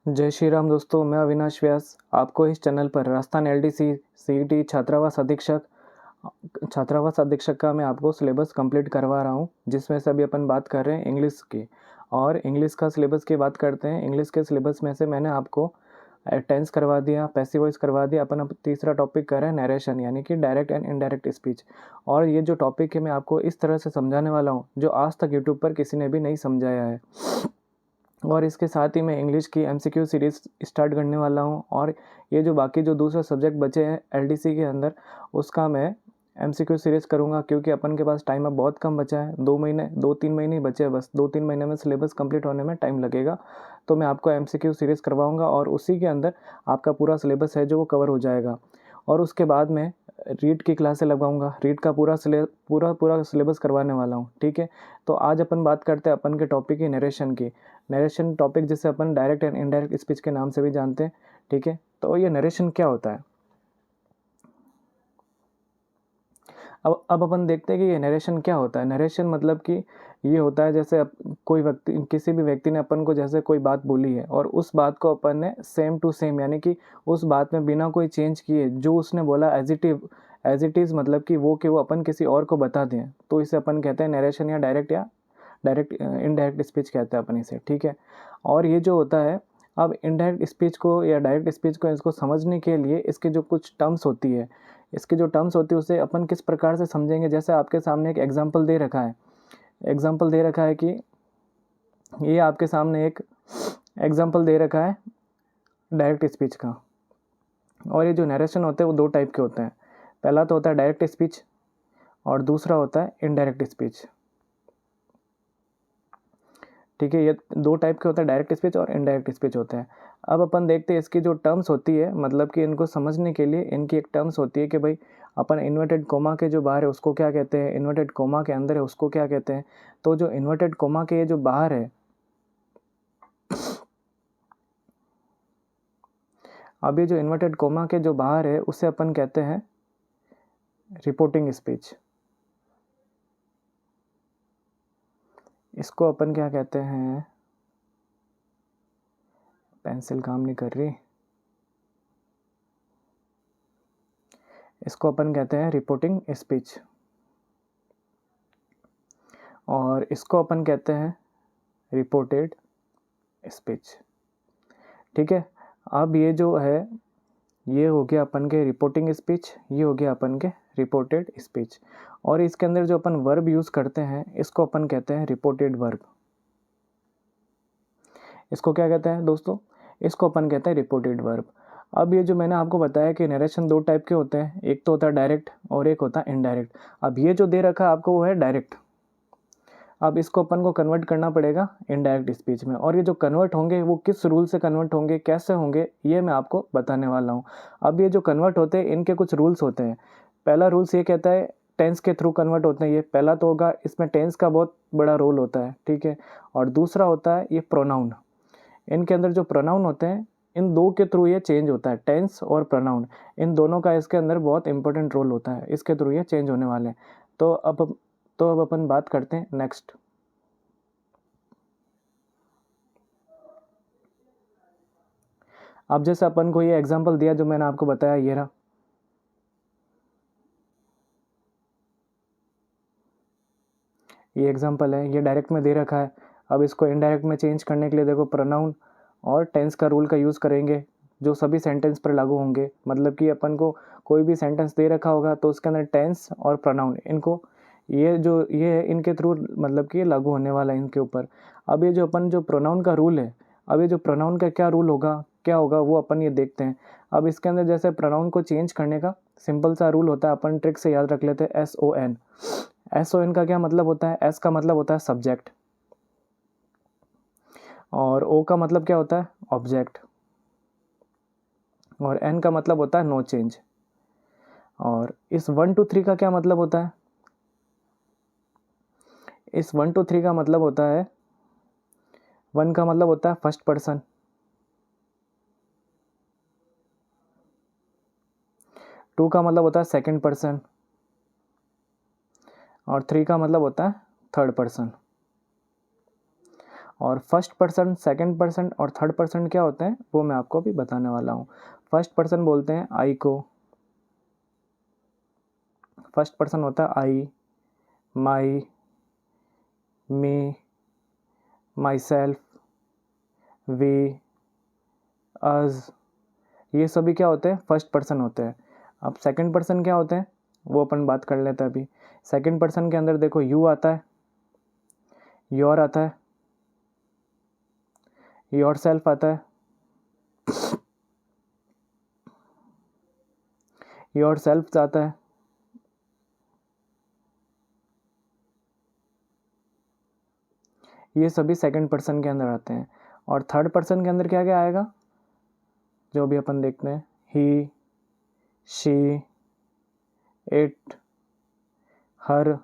जय श्री राम दोस्तों, मैं अविनाश व्यास आपको इस चैनल पर राजस्थान एलडीसी सीईटी छात्रावास अधीक्षक का मैं आपको सिलेबस कंप्लीट करवा रहा हूं, जिसमें से अभी अपन बात कर रहे हैं इंग्लिश की। और इंग्लिश का सिलेबस की बात करते हैं। इंग्लिश के सिलेबस में से मैंने आपको टेंस करवा दिया, पैसिव वॉइस करवा दिया। अपन अब तीसरा टॉपिक कर रहे हैं नरेशन, यानी कि डायरेक्ट एंड इनडायरेक्ट स्पीच। और ये जो टॉपिक है मैं आपको इस तरह से समझाने वाला हूँ जो आज तक यूट्यूब पर किसी ने भी नहीं समझाया है। और इसके साथ ही मैं इंग्लिश की एमसीक्यू सीरीज़ स्टार्ट करने वाला हूँ। और ये जो बाकी जो दूसरे सब्जेक्ट बचे हैं एलडीसी के अंदर, उसका मैं एमसीक्यू सीरीज़ करूँगा, क्योंकि अपन के पास टाइम अब बहुत कम बचा है। 2-3 महीने ही बचे हैं बस। 2-3 महीने में सिलेबस कंप्लीट होने में टाइम लगेगा। तो मैं आपको एमसीक्यू सीरीज़ करवाऊँगा और उसी के अंदर आपका पूरा सिलेबस है जो वो कवर हो जाएगा। और उसके बाद मैं रीड की क्लासें लगवाऊँगा। रीड का पूरा सिलेबस करवाने वाला हूँ, ठीक है। तो आज अपन बात करते हैं अपन के टॉपिक की नरेशन की। नरेशन टॉपिक जिसे अपन डायरेक्ट एंड इनडायरेक्ट स्पीच के नाम से भी जानते हैं, ठीक है। तो ये नरेशन क्या होता है, अब अपन देखते हैं कि ये नरेशन क्या होता है। नरेशन मतलब कि ये होता है जैसे किसी भी व्यक्ति ने अपन को जैसे कोई बात बोली है और उस बात को अपन ने सेम टू सेम, यानी कि उस बात में बिना कोई चेंज किए जो उसने बोला एज इट इज़, मतलब कि वो अपन किसी और को बता दें, तो इसे अपन कहते हैं नरेशन, या डायरेक्ट इनडायरेक्ट स्पीच कहते हैं अपन इसे, ठीक है। और ये जो होता है, अब इनडायरेक्ट स्पीच को या डायरेक्ट स्पीच को इसको समझने के लिए इसके जो कुछ टर्म्स होती है, उसे अपन किस प्रकार से समझेंगे। जैसे आपके सामने एक एग्जाम्पल दे रखा है। कि ये आपके सामने एक एग्जाम्पल दे रखा है डायरेक्ट स्पीच का। और ये जो नरेशन होते हैं वो दो टाइप के होते हैं। पहला तो होता है डायरेक्ट स्पीच और दूसरा होता है इनडायरेक्ट स्पीच, ठीक है। ये दो टाइप के होते हैं, डायरेक्ट स्पीच और इनडायरेक्ट स्पीच होते हैं। अब अपन देखते हैं इसकी जो टर्म्स होती है, मतलब कि इनको समझने के लिए इनकी एक टर्म्स होती है कि भाई अपन इन्वर्टेड कोमा के जो बाहर है उसको क्या कहते हैं, इन्वर्टेड कोमा के अंदर है उसको क्या कहते हैं। तो जो इन्वर्टेड कोमा के जो बाहर है, अब ये जो इन्वर्टेड कोमा के जो बाहर है उसे अपन कहते हैं रिपोर्टिंग स्पीच। इसको अपन क्या कहते हैं, पेंसिल काम नहीं कर रही, इसको अपन कहते हैं रिपोर्टिंग स्पीच और इसको अपन कहते हैं रिपोर्टेड स्पीच, ठीक है। अब ये जो है, ये हो गया अपन के रिपोर्टिंग स्पीच, ये हो गया अपन के रिपोर्टेड स्पीच। और इसके अंदर जो अपन वर्ब यूज़ करते हैं इसको अपन कहते हैं रिपोर्टेड वर्ब। इसको क्या कहते हैं दोस्तों, इसको अपन कहते हैं रिपोर्टेड वर्ब। अब ये जो मैंने आपको बताया कि नरेशन दो टाइप के होते हैं, एक तो होता है डायरेक्ट और एक होता है इनडायरेक्ट। अब ये जो दे रखा है आपको वो है डायरेक्ट। अब इसको अपन को कन्वर्ट करना पड़ेगा इनडायरेक्ट स्पीच में। और ये जो कन्वर्ट होंगे वो किस रूल से कन्वर्ट होंगे, कैसे होंगे, ये मैं आपको बताने वाला हूँ। अब ये जो कन्वर्ट होते हैं इनके कुछ रूल्स होते हैं। पहला रूल्स ये कहता है टेंस के थ्रू कन्वर्ट होते हैं। ये पहला तो होगा, इसमें टेंस का बहुत बड़ा रोल होता है, ठीक है। और दूसरा होता है ये प्रोनाउन। इनके अंदर जो प्रोनाउन होते हैं इन दो के थ्रू ये चेंज होता है, टेंस और प्रोनाउन, इन दोनों का इसके अंदर बहुत इंपॉर्टेंट रोल होता है, इसके थ्रू ये चेंज होने वाले हैं। तो अब अपन बात करते हैं नेक्स्ट। अब जैसे अपन को ये एग्जांपल दिया जो मैंने आपको बताया, ये रहा, ये एग्जांपल है, ये डायरेक्ट में दे रखा है। अब इसको इनडायरेक्ट में चेंज करने के लिए देखो प्रोनाउन और टेंस का रूल का यूज़ करेंगे जो सभी सेंटेंस पर लागू होंगे। मतलब कि अपन को कोई भी सेंटेंस दे रखा होगा तो उसके अंदर टेंस और प्रोनाउन, इनको ये है इनके थ्रू, मतलब कि ये लागू होने वाला है इनके ऊपर। अब ये जो अपन जो प्रोनाउन का रूल है, अब ये जो प्रोनाउन का क्या होगा वो अपन ये देखते हैं। अब इसके अंदर जैसे प्रोनाउन को चेंज करने का सिंपल सा रूल होता है, अपन ट्रिक से याद रख लेते हैं। SON का क्या मतलब होता है, S का मतलब होता है सब्जेक्ट और O का मतलब क्या होता है ऑब्जेक्ट और N का मतलब होता है नो चेंज। और इस 1 to 3 का क्या मतलब होता है, इस 1 to 3 का मतलब होता है, 1 का मतलब होता है फर्स्ट पर्सन, 2 का मतलब होता है सेकंड पर्सन और 3 का मतलब होता है थर्ड पर्सन। और फर्स्ट पर्सन, सेकंड पर्सन और थर्ड पर्सन क्या होते हैं वो मैं आपको अभी बताने वाला हूँ। फर्स्ट पर्सन बोलते हैं आई को, फर्स्ट पर्सन होता है आई, माई, मी, माई सेल्फ, वी, अज, ये सभी क्या होते हैं फर्स्ट पर्सन होते हैं। अब सेकंड पर्सन क्या होते हैं वो अपन बात कर लेते हैं अभी। सेकंड पर्सन के अंदर देखो यू आता है, योर आता है, योर सेल्फ आता है, योर सेल्फ आता है, ये सभी सेकंड पर्सन के अंदर आते हैं। और थर्ड पर्सन के अंदर क्या क्या आएगा जो भी अपन देखते हैं, he, she, it, her,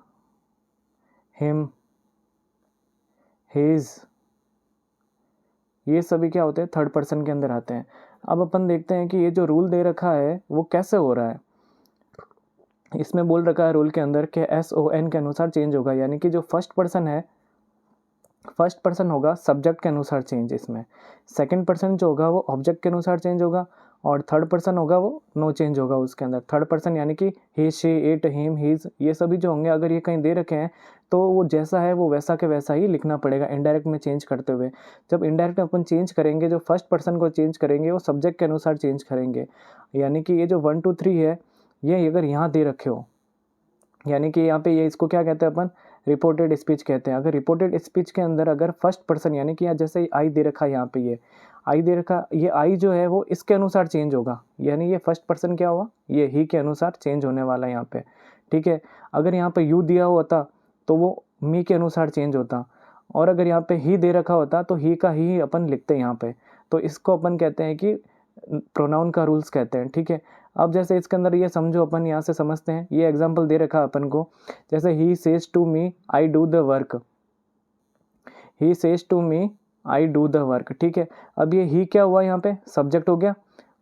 him, his, ये सभी क्या होते हैं थर्ड पर्सन के अंदर आते हैं। अब अपन देखते हैं कि ये जो रूल दे रखा है वो कैसे हो रहा है। इसमें बोल रखा है रूल के अंदर कि SON के अनुसार चेंज होगा, यानी कि जो फर्स्ट पर्सन है, फर्स्ट पर्सन होगा सब्जेक्ट के अनुसार चेंज इसमें, सेकंड पर्सन जो होगा वो ऑब्जेक्ट के अनुसार चेंज होगा, और थर्ड पर्सन होगा वो नो चेंज होगा उसके अंदर। थर्ड पर्सन यानी कि ही, शी, इट, हिम, हिज, ये सभी जो होंगे अगर ये कहीं दे रखे हैं तो वो जैसा है वो वैसा के वैसा ही लिखना पड़ेगा इनडायरेक्ट में चेंज करते हुए। जब इनडायरेक्ट में अपन चेंज करेंगे, जो फर्स्ट पर्सन को चेंज करेंगे वो सब्जेक्ट के अनुसार चेंज करेंगे। यानी कि ये जो 1 2 3 है ये अगर यहाँ दे रखे हो, यानी कि यहाँ पे ये इसको क्या कहते हैं अपन, रिपोर्टेड स्पीच कहते हैं। अगर रिपोर्टेड स्पीच के अंदर अगर फर्स्ट पर्सन यानी कि जैसे आई दे रखा है यहाँ पे, ये आई दे रखा, ये आई जो है वो इसके अनुसार चेंज होगा, यानी ये फर्स्ट पर्सन क्या हुआ, ये ही के अनुसार चेंज होने वाला है यहाँ पे, ठीक है। अगर यहाँ पे यू दिया होता तो वो मी के अनुसार चेंज होता, और अगर यहाँ पे ही दे रखा होता तो ही का ही अपन लिखते हैं यहाँ पे। तो इसको अपन कहते हैं कि प्रोनाउन का रूल्स कहते हैं, ठीक है। अब जैसे इसके अंदर ये समझो, अपन यहाँ से समझते हैं, ये एग्जांपल दे रखा अपन को, जैसे he says to me I do the work, he says to me I do the work, ठीक है। अब ये ही क्या हुआ यहाँ पे सब्जेक्ट हो गया,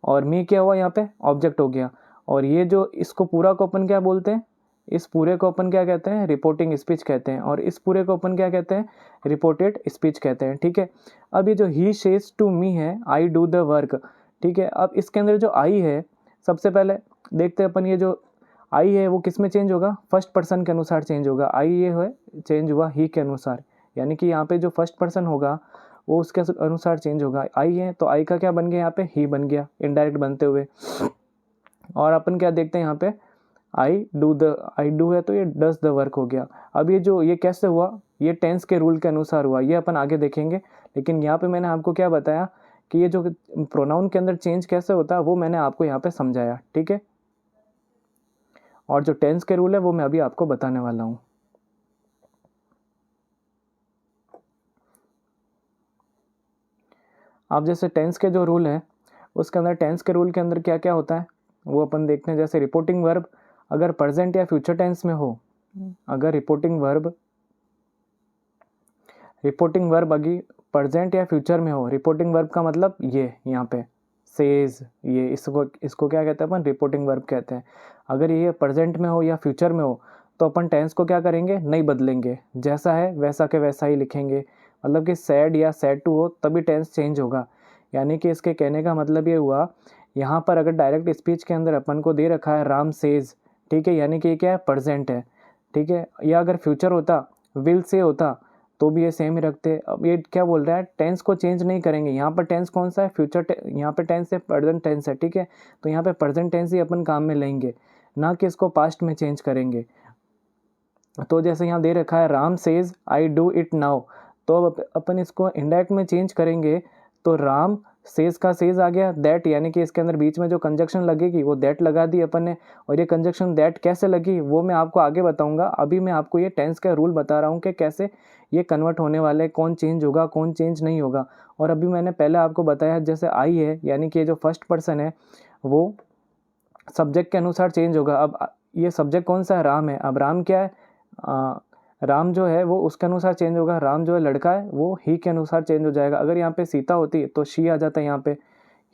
और मी क्या हुआ यहाँ पे ऑब्जेक्ट हो गया, और ये जो इसको पूरा को अपन क्या बोलते हैं, इस पूरे को अपन क्या कहते हैं, रिपोर्टिंग स्पीच कहते हैं, और इस पूरे को अपन क्या कहते हैं, रिपोर्टेड स्पीच कहते हैं, ठीक है। अब ये जो ही सेज टू मी है आई डू द वर्क, ठीक है। अब इसके अंदर जो आई है, सबसे पहले देखते हैं अपन, ये जो आई है वो किस में चेंज होगा, फर्स्ट पर्सन के अनुसार चेंज होगा। आई ये है चेंज हुआ ही के अनुसार, यानी कि यहाँ पे जो फर्स्ट पर्सन होगा वो उसके अनुसार चेंज होगा। आई है तो आई का क्या बन गया यहाँ पे, ही बन गया इनडायरेक्ट बनते हुए। और अपन क्या देखते हैं यहाँ पे, आई डू है तो ये डज द वर्क हो गया। अब ये कैसे हुआ, ये टेंस के रूल के अनुसार हुआ, ये अपन आगे देखेंगे। लेकिन यहाँ पे मैंने आपको क्या बताया कि ये जो प्रोनाउन के अंदर चेंज कैसे होता है वो मैंने आपको यहाँ पे समझाया, ठीक है। और जो टेंस के रूल है वो मैं अभी आपको बताने वाला हूँ। अब जैसे टेंस के जो रूल है उसके अंदर, टेंस के रूल के अंदर क्या क्या होता है वो अपन देखते हैं। जैसे रिपोर्टिंग वर्ब अगर प्रेजेंट या फ्यूचर टेंस में हो, अगर रिपोर्टिंग वर्ब अभी प्रेजेंट या फ्यूचर में हो, रिपोर्टिंग वर्ब का मतलब ये यहाँ पे सेज, ये इसको क्या कहते हैं अपन, रिपोर्टिंग वर्ब कहते हैं। अगर ये प्रेजेंट में हो या फ्यूचर में हो तो अपन टेंस को क्या करेंगे, नहीं बदलेंगे, जैसा है वैसा के वैसा ही लिखेंगे। मतलब कि सैड या सैड टू हो तभी टेंस चेंज होगा। यानी कि इसके कहने का मतलब ये हुआ, यहाँ पर अगर डायरेक्ट स्पीच के अंदर अपन को दे रखा है राम सेज, ठीक है, यानी कि ये क्या है, प्रेजेंट है, ठीक है। या अगर फ्यूचर होता, विल से होता, तो भी ये सेम ही रखते। अब ये क्या बोल रहा है, टेंस को चेंज नहीं करेंगे। यहाँ पर टेंस कौन सा है, फ्यूचर, यहाँ पे टेंस है प्रेजेंट टेंस है, ठीक है। तो यहाँ पे प्रेजेंट टेंस ही अपन काम में लेंगे, ना कि इसको पास्ट में चेंज करेंगे। तो जैसे यहाँ दे रखा है Ram says I do it now, तो अपन इसको इनडायरेक्ट में चेंज करेंगे तो राम सेज का सेज आ गया दैट, यानी कि इसके अंदर बीच में जो कंजक्शन लगेगी वो दैट लगा दी अपन ने। और ये कंजक्शन दैट कैसे लगी वो मैं आपको आगे बताऊंगा। अभी मैं आपको ये टेंस का रूल बता रहा हूँ कि कैसे ये कन्वर्ट होने वाले हैं, कौन चेंज होगा कौन चेंज नहीं होगा। और अभी मैंने पहले आपको बताया जैसे आई है, यानी कि जो फर्स्ट पर्सन है वो सब्जेक्ट के अनुसार चेंज होगा। अब ये सब्जेक्ट कौन सा है, राम है। अब राम क्या है, राम जो है वो उसके अनुसार चेंज होगा। राम जो है लड़का है वो ही के अनुसार चेंज हो जाएगा। अगर यहाँ पे सीता होती तो शी आ जाता है, यहाँ पे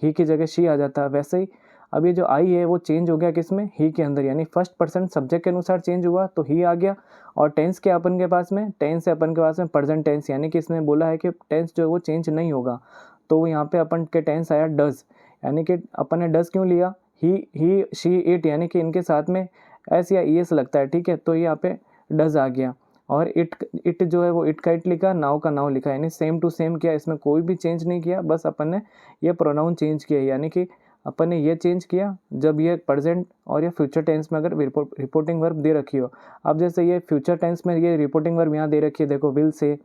ही की जगह शी आ जाता है। वैसे ही अब ये जो आई है वो चेंज हो गया किसमें, ही के अंदर, यानी फर्स्ट पर्सन सब्जेक्ट के अनुसार चेंज हुआ तो ही आ गया। और टेंस के अपन के पास में, टेंस है अपन के पास में प्रेजेंट टेंस, यानी कि इसने बोला है कि टेंस जो है वो चेंज नहीं होगा, तो यहाँ पे अपन के टेंस आया डज, यानी कि अपन ने डज क्यों लिया, ही शी इट, यानी कि इनके साथ में एस या ई एस लगता है, ठीक है, तो यहाँ पे डज आ गया। और इट जो है वो इट का इट लिखा, नाउ का नाउ लिखा, यानी सेम टू सेम किया, इसमें कोई भी चेंज नहीं किया, बस अपन ने ये प्रोनाउन चेंज किया, यानी कि अपन ने ये चेंज किया जब ये प्रेजेंट और ये फ्यूचर टेंस में अगर रिपोर्टिंग वर्ब दे रखी हो। अब जैसे ये फ्यूचर टेंस में ये रिपोर्टिंग वर्ब यहाँ दे रखी है, देखो will say,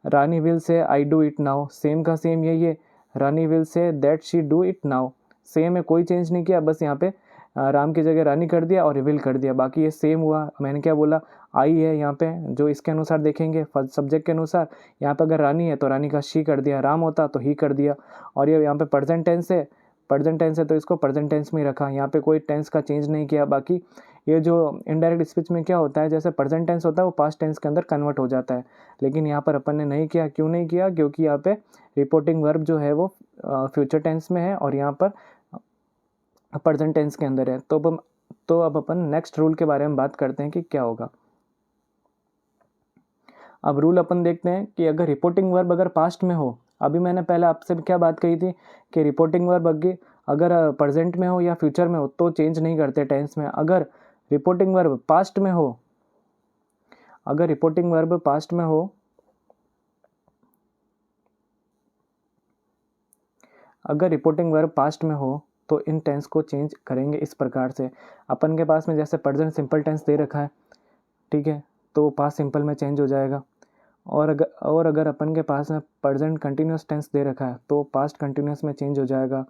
Rani will say I do it now, same का सेम ये Rani will say that she do it now, same है, कोई चेंज नहीं किया, बस यहाँ पे राम की जगह रानी कर दिया और विल कर दिया, बाकी ये सेम हुआ। मैंने क्या बोला, आई है यहाँ पे जो इसके अनुसार देखेंगे सब्जेक्ट के अनुसार, यहाँ पे अगर रानी है तो रानी का शी कर दिया, राम होता तो ही कर दिया। और ये यहाँ पे प्रेजेंट टेंस है, प्रेजेंट टेंस है तो इसको प्रेजेंट टेंस में ही रखा, यहाँ पे कोई टेंस का चेंज नहीं किया। बाकी ये जो इनडायरेक्ट स्पीच में क्या होता है, जैसे प्रेजेंट टेंस होता है वो पास्ट टेंस के अंदर कन्वर्ट हो जाता है, लेकिन यहाँ पर अपन ने नहीं किया। क्यों नहीं किया, क्योंकि यहाँ पे रिपोर्टिंग वर्ब जो है वो फ्यूचर टेंस में है और यहाँ पर प्रेजेंट टेंस के अंदर है। तो अब अपन नेक्स्ट रूल के बारे में बात करते हैं कि क्या होगा। अब रूल अपन देखते हैं कि अगर रिपोर्टिंग वर्ब अगर पास्ट में हो, अभी मैंने पहले आपसे क्या बात कही थी कि रिपोर्टिंग वर्ब अगर प्रेजेंट में हो या फ्यूचर में हो तो चेंज नहीं करते टेंस में। अगर रिपोर्टिंग वर्ब पास्ट में हो, अगर रिपोर्टिंग वर्ब पास्ट में हो, अगर रिपोर्टिंग वर्ब पास्ट में हो तो इन टेंस को चेंज करेंगे इस प्रकार से। अपन के पास में जैसे प्रेजेंट सिंपल टेंस दे रखा है, ठीक है, तो पास्ट सिंपल में चेंज हो जाएगा। और अगर अपन के पास में प्रेजेंट कंटिन्यूस टेंस दे रखा है तो पास्ट कंटिन्यूस में चेंज हो जाएगा।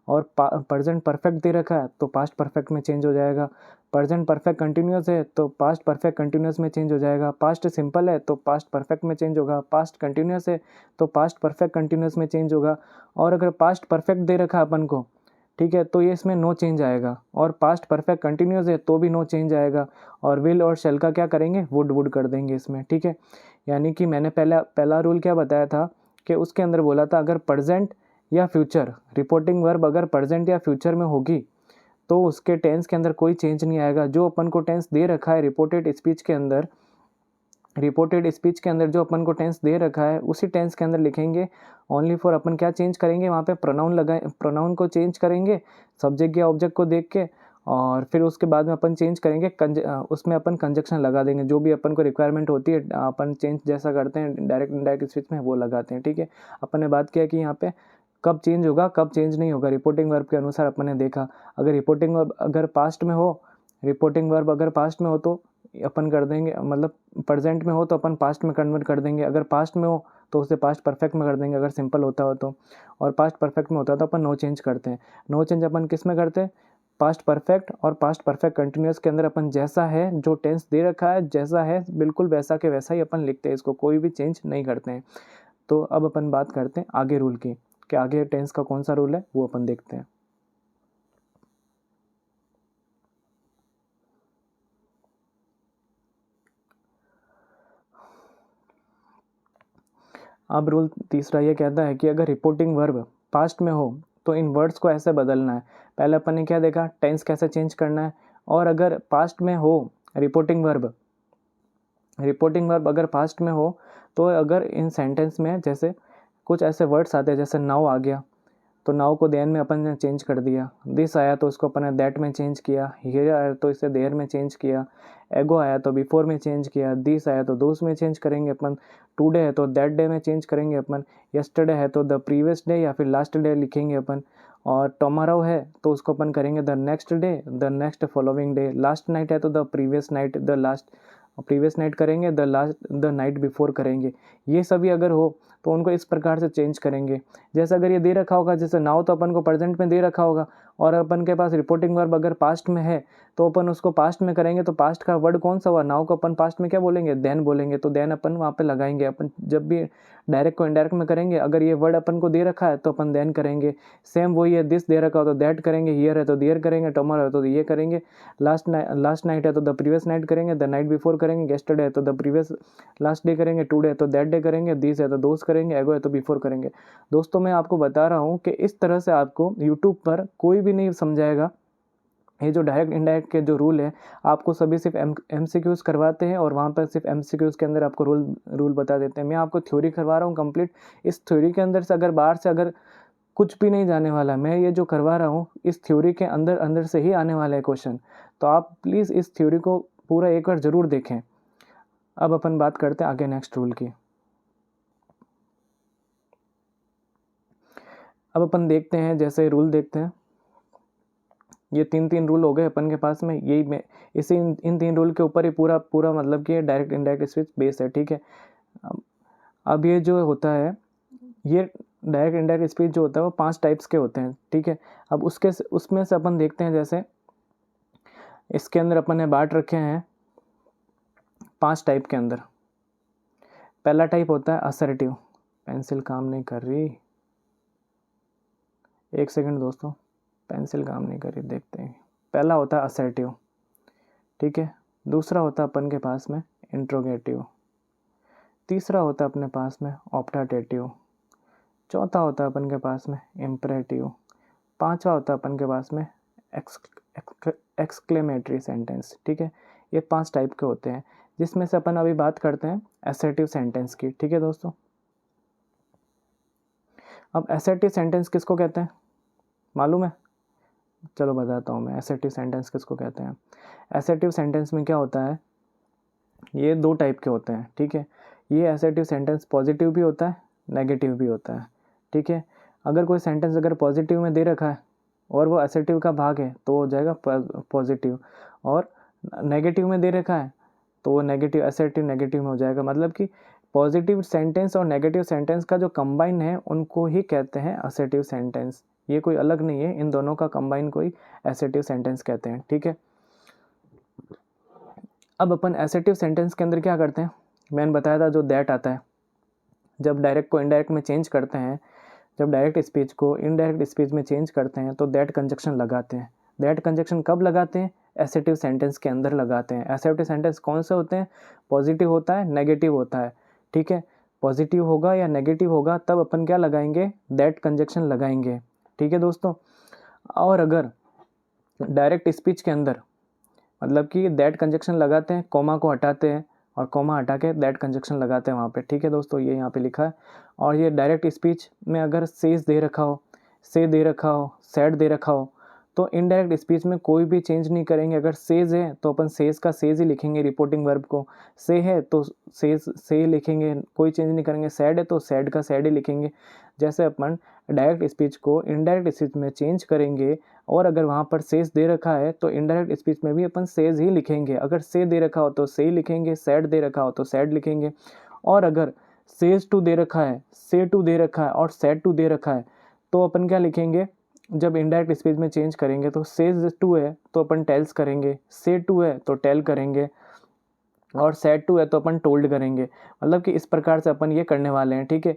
और प्रेजेंट परफेक्ट दे रखा है तो पास्ट परफेक्ट में चेंज हो जाएगा। प्रेजेंट परफेक्ट कंटिन्यूस है तो पास्ट परफेक्ट कंटिन्यूस में चेंज हो जाएगा। पास्ट सिंपल है तो पास्ट परफेक्ट में चेंज होगा। पास्ट कंटिन्यूस है तो पास्ट परफेक्ट कंटिन्यूस में चेंज होगा। और अगर पास्ट परफेक्ट दे रखा है अपन को, ठीक है, तो ये इसमें नो चेंज आएगा। और पास्ट परफेक्ट कंटिन्यूस है तो भी नो चेंज आएगा। और विल और शेल का क्या करेंगे, वुड कर देंगे इसमें, ठीक है। यानी कि मैंने पहला रूल क्या बताया था कि उसके अंदर बोला था अगर प्रेजेंट या फ्यूचर, रिपोर्टिंग वर्ब अगर प्रेजेंट या फ्यूचर में होगी तो उसके टेंस के अंदर कोई चेंज नहीं आएगा। जो अपन को टेंस दे रखा है रिपोर्टेड स्पीच के अंदर, रिपोर्टेड स्पीच के अंदर जो अपन को टेंस दे रखा है उसी टेंस के अंदर लिखेंगे। ओनली फॉर अपन क्या चेंज करेंगे, वहाँ पे प्रोनाउन लगाए, प्रोनाउन को चेंज करेंगे सब्जेक्ट या ऑब्जेक्ट को देख के, और फिर उसके बाद में अपन चेंज करेंगे उसमें अपन कंजक्शन लगा देंगे। जो भी अपन को रिक्वायरमेंट होती है अपन चेंज जैसा करते हैं डायरेक्ट इनडायरेक्ट स्पीच में वो लगाते हैं, ठीक है। अपन ने बात किया कि यहाँ पे कब चेंज होगा कब चेंज नहीं होगा, रिपोर्टिंग वर्ब के अनुसार अपन ने देखा। अगर रिपोर्टिंग वर्ब अगर पास्ट में हो, रिपोर्टिंग वर्ब अगर पास्ट में हो तो अपन कर देंगे, मतलब प्रेजेंट में हो तो अपन पास्ट में कन्वर्ट कर देंगे। अगर पास्ट में हो तो उसे पास्ट परफेक्ट में कर देंगे अगर सिंपल होता हो तो। और पास्ट परफेक्ट में होता है तो अपन नो चेंज करते हैं। नो चेंज अपन किस में करते हैं, पास्ट परफेक्ट और पास्ट परफेक्ट कंटिन्यूस के अंदर अपन जैसा है, जो टेंस दे रखा है जैसा है बिल्कुल वैसा के वैसा ही अपन लिखते हैं, इसको कोई भी चेंज नहीं करते हैं। तो अब अपन बात करते हैं आगे रूल की, कि आगे टेंस का कौन सा रूल है वो अपन देखते हैं। अब रूल तीसरा ये कहता है कि अगर रिपोर्टिंग वर्ब पास्ट में हो तो इन वर्ड्स को ऐसे बदलना है। पहले अपन ने क्या देखा, टेंस कैसे चेंज करना है। और अगर पास्ट में हो रिपोर्टिंग वर्ब, रिपोर्टिंग वर्ब अगर पास्ट में हो तो अगर इन सेंटेंस में जैसे कुछ ऐसे वर्ड्स आते हैं, जैसे नाउ आ गया तो नाउ को देन में अपन ने चेंज कर दिया। दिस आया तो उसको अपन ने दैट में चेंज किया। हियर आया तो इसे देयर में चेंज किया। एगो आया तो बिफोर में चेंज किया। दिस आया तो दोस में चेंज करेंगे अपन। टुडे है तो दैट डे में चेंज करेंगे अपन। यस्टरडे है तो द प्रीवियस डे या फिर लास्ट डे लिखेंगे अपन। और टुमारो है तो उसको अपन करेंगे the next day, the next following day. Last night है तो the previous night, the last previous night करेंगे, द नाइट बिफोर करेंगे। ये सभी अगर हो तो उनको इस प्रकार से चेंज करेंगे। जैसे अगर ये दे रखा होगा, जैसे नाउ तो अपन को प्रेजेंट में दे रखा होगा और अपन के पास रिपोर्टिंग वर्ब अगर पास्ट में है तो अपन उसको पास्ट में करेंगे। तो पास्ट का वर्ड कौन सा हुआ, नाउ को अपन पास्ट में क्या बोलेंगे, देन बोलेंगे। तो देन अपन वहाँ पे लगाएंगे। अपन जब भी डायरेक्ट को इनडायरेक्ट में करेंगे, अगर ये वर्ड अपन को दे रखा है तो अपन देन करेंगे। सेम वही है, दिस दे रखा हो तो दैट करेंगे, हियर है तो देयर करेंगे, टुमारो है तो ये करेंगे, लास्ट नाइट है तो द प्रीवियस नाइट करेंगे, द नाइट बिफोर करेंगे, येस्टरडे है तो द प्रीवियस लास्ट डे करेंगे, टुडे है तो दैट डे करेंगे, दिस है तो दोस करेंगे, करेंगे, एगो है तो बिफोर करेंगे। दोस्तों मैं आपको बता रहा हूँ कि इस तरह से आपको यूट्यूब पर कोई भी नहीं समझाएगा। ये जो डायरेक्ट इनडायरेक्ट के जो रूल है, आपको सभी सिर्फ MCQs करवाते हैं और वहाँ पर सिर्फ MCQs के अंदर आपको रूल बता देते हैं। मैं आपको थ्योरी करवा रहा हूँ कंप्लीट। इस थ्योरी के अंदर से अगर बाहर से अगर कुछ भी नहीं जाने वाला, मैं ये जो करवा रहा हूँ इस थ्योरी के अंदर अंदर से ही आने वाला है क्वेश्चन। तो आप प्लीज़ इस थ्योरी को पूरा एक बार ज़रूर देखें। अब अपन बात करते हैं आगे नेक्स्ट रूल की। अब अपन देखते हैं, जैसे रूल देखते हैं, ये तीन रूल हो गए अपन के पास में। यही मैं इसी इन 3 रूल के ऊपर ही पूरा मतलब कि डायरेक्ट इनडायरेक्ट स्पीच बेस है, ठीक है। अब ये जो होता है, ये डायरेक्ट इनडायरेक्ट स्पीच जो होता है वो 5 टाइप्स के होते हैं, ठीक है। अब उसमें से अपन देखते हैं, जैसे इसके अंदर अपन ने बांट रखे हैं 5 टाइप के अंदर। पहला टाइप होता है असर्टिव। पेंसिल काम नहीं कर रही, एक सेकंड दोस्तों, पेंसिल काम नहीं कर रही, देखते हैं। पहला होता है असर्टिव, ठीक है। दूसरा होता है अपन के पास में इंट्रोगेटिव। तीसरा होता है अपने पास में ऑप्टाटेटिव। चौथा होता है अपन के पास में इम्परेटिव। पांचवा होता है अपन के पास में एक्सक्लेमेटरी सेंटेंस, ठीक है। ये 5 टाइप के होते हैं, जिसमें से अपन अभी बात करते हैं असर्टिव सेंटेंस की, ठीक है दोस्तों। अब असर्टिव सेंटेंस किसको कहते हैं मालूम है? चलो बताता हूँ मैं, असर्टिव सेंटेंस किसको कहते हैं। असर्टिव सेंटेंस में क्या होता है, ये 2 टाइप के होते हैं, ठीक है। ये असर्टिव सेंटेंस पॉजिटिव भी होता है, नेगेटिव भी होता है, ठीक है। अगर कोई सेंटेंस अगर पॉजिटिव में दे रखा है और वो असर्टिव का भाग है तो हो जाएगा पॉजिटिव, और नेगेटिव में दे रखा है तो वो नेगेटिव, असर्टिव नेगेटिव में हो जाएगा। मतलब कि पॉजिटिव सेंटेंस और नेगेटिव सेंटेंस का जो कंबाइन है उनको ही कहते हैं असर्टिव सेंटेंस। ये कोई अलग नहीं है, इन दोनों का कंबाइन कोई असर्टिव सेंटेंस कहते हैं, ठीक है। अब अपन असर्टिव सेंटेंस के अंदर क्या करते हैं, मैंने बताया था जो दैट आता है। जब डायरेक्ट को इनडायरेक्ट में चेंज करते हैं, जब डायरेक्ट स्पीच को इनडायरेक्ट स्पीच में चेंज करते हैं तो दैट कंजक्शन लगाते हैं। दैट कंजक्शन कब लगाते हैं? असर्टिव सेंटेंस के अंदर लगाते हैं। असर्टिव सेंटेंस कौन से होते हैं? पॉजिटिव होता है, नेगेटिव होता है, ठीक है। पॉजिटिव होगा या नेगेटिव होगा तब अपन क्या लगाएंगे? दैट कंजक्शन लगाएंगे, ठीक है दोस्तों। और अगर डायरेक्ट स्पीच के अंदर मतलब कि दैट कंजक्शन लगाते हैं, कॉमा को हटाते हैं और कॉमा हटा के दैट कंजक्शन लगाते हैं वहाँ पे, ठीक है दोस्तों, ये यहाँ पे लिखा है। और ये डायरेक्ट स्पीच में अगर सेज दे रखा हो, से दे रखा हो, सेड दे रखा हो, तो इनडायरेक्ट स्पीच में कोई भी चेंज नहीं करेंगे। अगर सेज है तो अपन सेज का सेज ही लिखेंगे रिपोर्टिंग वर्ब को, से है तो सेज से लिखेंगे, कोई चेंज नहीं करेंगे। सैड है तो सैड का सैड ही लिखेंगे। जैसे अपन डायरेक्ट स्पीच को इनडायरेक्ट स्पीच में चेंज करेंगे और अगर वहाँ पर सेज दे रखा है तो इनडायरेक्ट स्पीच में भी अपन सेज ही लिखेंगे। अगर से दे रखा हो तो से ही लिखेंगे, सैड दे रखा हो तो सैड लिखेंगे। और अगर सेज टू दे रखा है, से टू दे रखा है और सैड टू दे रखा है तो अपन क्या लिखेंगे? जब इनडायरेक्ट स्पीच में चेंज करेंगे तो सेज टू है तो अपन टेल्स करेंगे, से टू है तो टेल करेंगे और सैड टू है तो अपन टोल्ड करेंगे। मतलब कि इस प्रकार से अपन ये करने वाले हैं, ठीक है।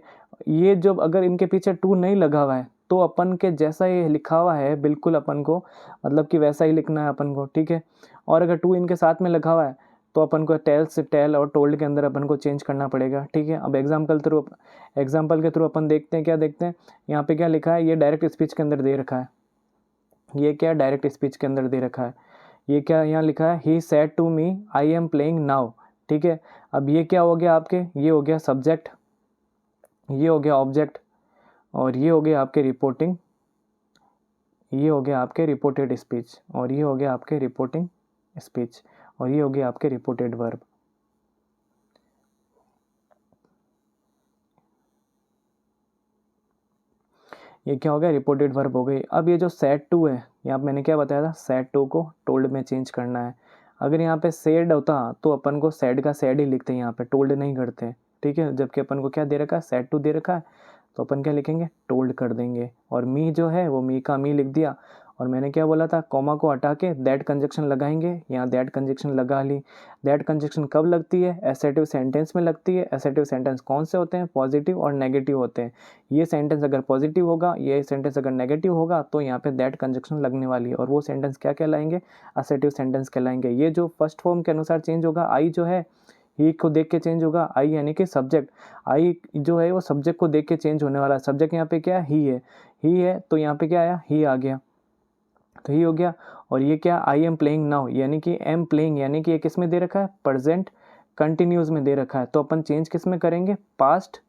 ये जब अगर इनके पीछे टू नहीं लगा हुआ है तो अपन के जैसा ये लिखा हुआ है बिल्कुल अपन को मतलब कि वैसा ही लिखना है अपन को, ठीक है। और अगर टू इनके साथ में लगा हुआ है तो अपन को टेल से टेल और टोल्ड के अंदर अपन को चेंज करना पड़ेगा, ठीक है। अब एग्जाम्पल के थ्रू अपन देखते हैं, क्या देखते हैं यहाँ पे क्या लिखा है। ये डायरेक्ट स्पीच के अंदर दे रखा है, ये क्या डायरेक्ट स्पीच के अंदर दे रखा है। ये क्या यहाँ लिखा है? He said to me I am playing now, ठीक है। अब ये क्या हो गया आपके? ये हो गया सब्जेक्ट, ये हो गया ऑब्जेक्ट और ये हो गया आपके रिपोर्टिंग, ये हो गया आपके रिपोर्टेड स्पीच और ये हो गया आपके रिपोर्टिंग स्पीच और ये हो गया आपके रिपोर्टेड वर्ब। ये क्या हो गया? रिपोर्टेड वर्ब हो गई। अब ये जो सेड टू है, यहाँ पे मैंने क्या बताया था? सेड टू को टोल्ड में चेंज करना है। अगर यहाँ पे सेड होता तो अपन को सेड का सेड ही लिखते हैं, यहाँ पे टोल्ड नहीं करते, ठीक है। जबकि अपन को क्या दे रखा है? सेड टू दे रखा है तो अपन क्या लिखेंगे? टोल्ड कर देंगे। और मी जो है वो मी का मी लिख दिया। और मैंने क्या बोला था? कॉमा को हटा के दैट कंजक्शन लगाएंगे, यहाँ दैट कंजक्शन लगा ली। दैट कंजक्शन कब लगती है? असर्टिव सेंटेंस में लगती है। असर्टिव सेंटेंस कौन से होते हैं? पॉजिटिव और नेगेटिव होते हैं। ये सेंटेंस अगर पॉजिटिव होगा, ये सेंटेंस अगर नेगेटिव होगा तो यहाँ पे दैट कंजक्शन लगने वाली है और वो सेंटेंस क्या कहलाएंगे? असर्टिव सेंटेंस कहलाएंगे। ये जो फर्स्ट फॉर्म के अनुसार चेंज होगा, आई जो है ही को देख के चेंज होगा, आई यानी कि सब्जेक्ट, आई जो है वो सब्जेक्ट को देख के चेंज होने वाला है। सब्जेक्ट यहाँ पे क्या है, ही है तो यहाँ पे क्या आया, ही आ गया, तो ही हो गया। और ये क्या, आई एम प्लेइंग नाउ, यानी कि एम प्लेइंग यानी कि ये किस में दे रखा है, प्रेजेंट कंटिन्यूस में दे रखा है, तो अपन चेंज किस में करेंगे, पास्ट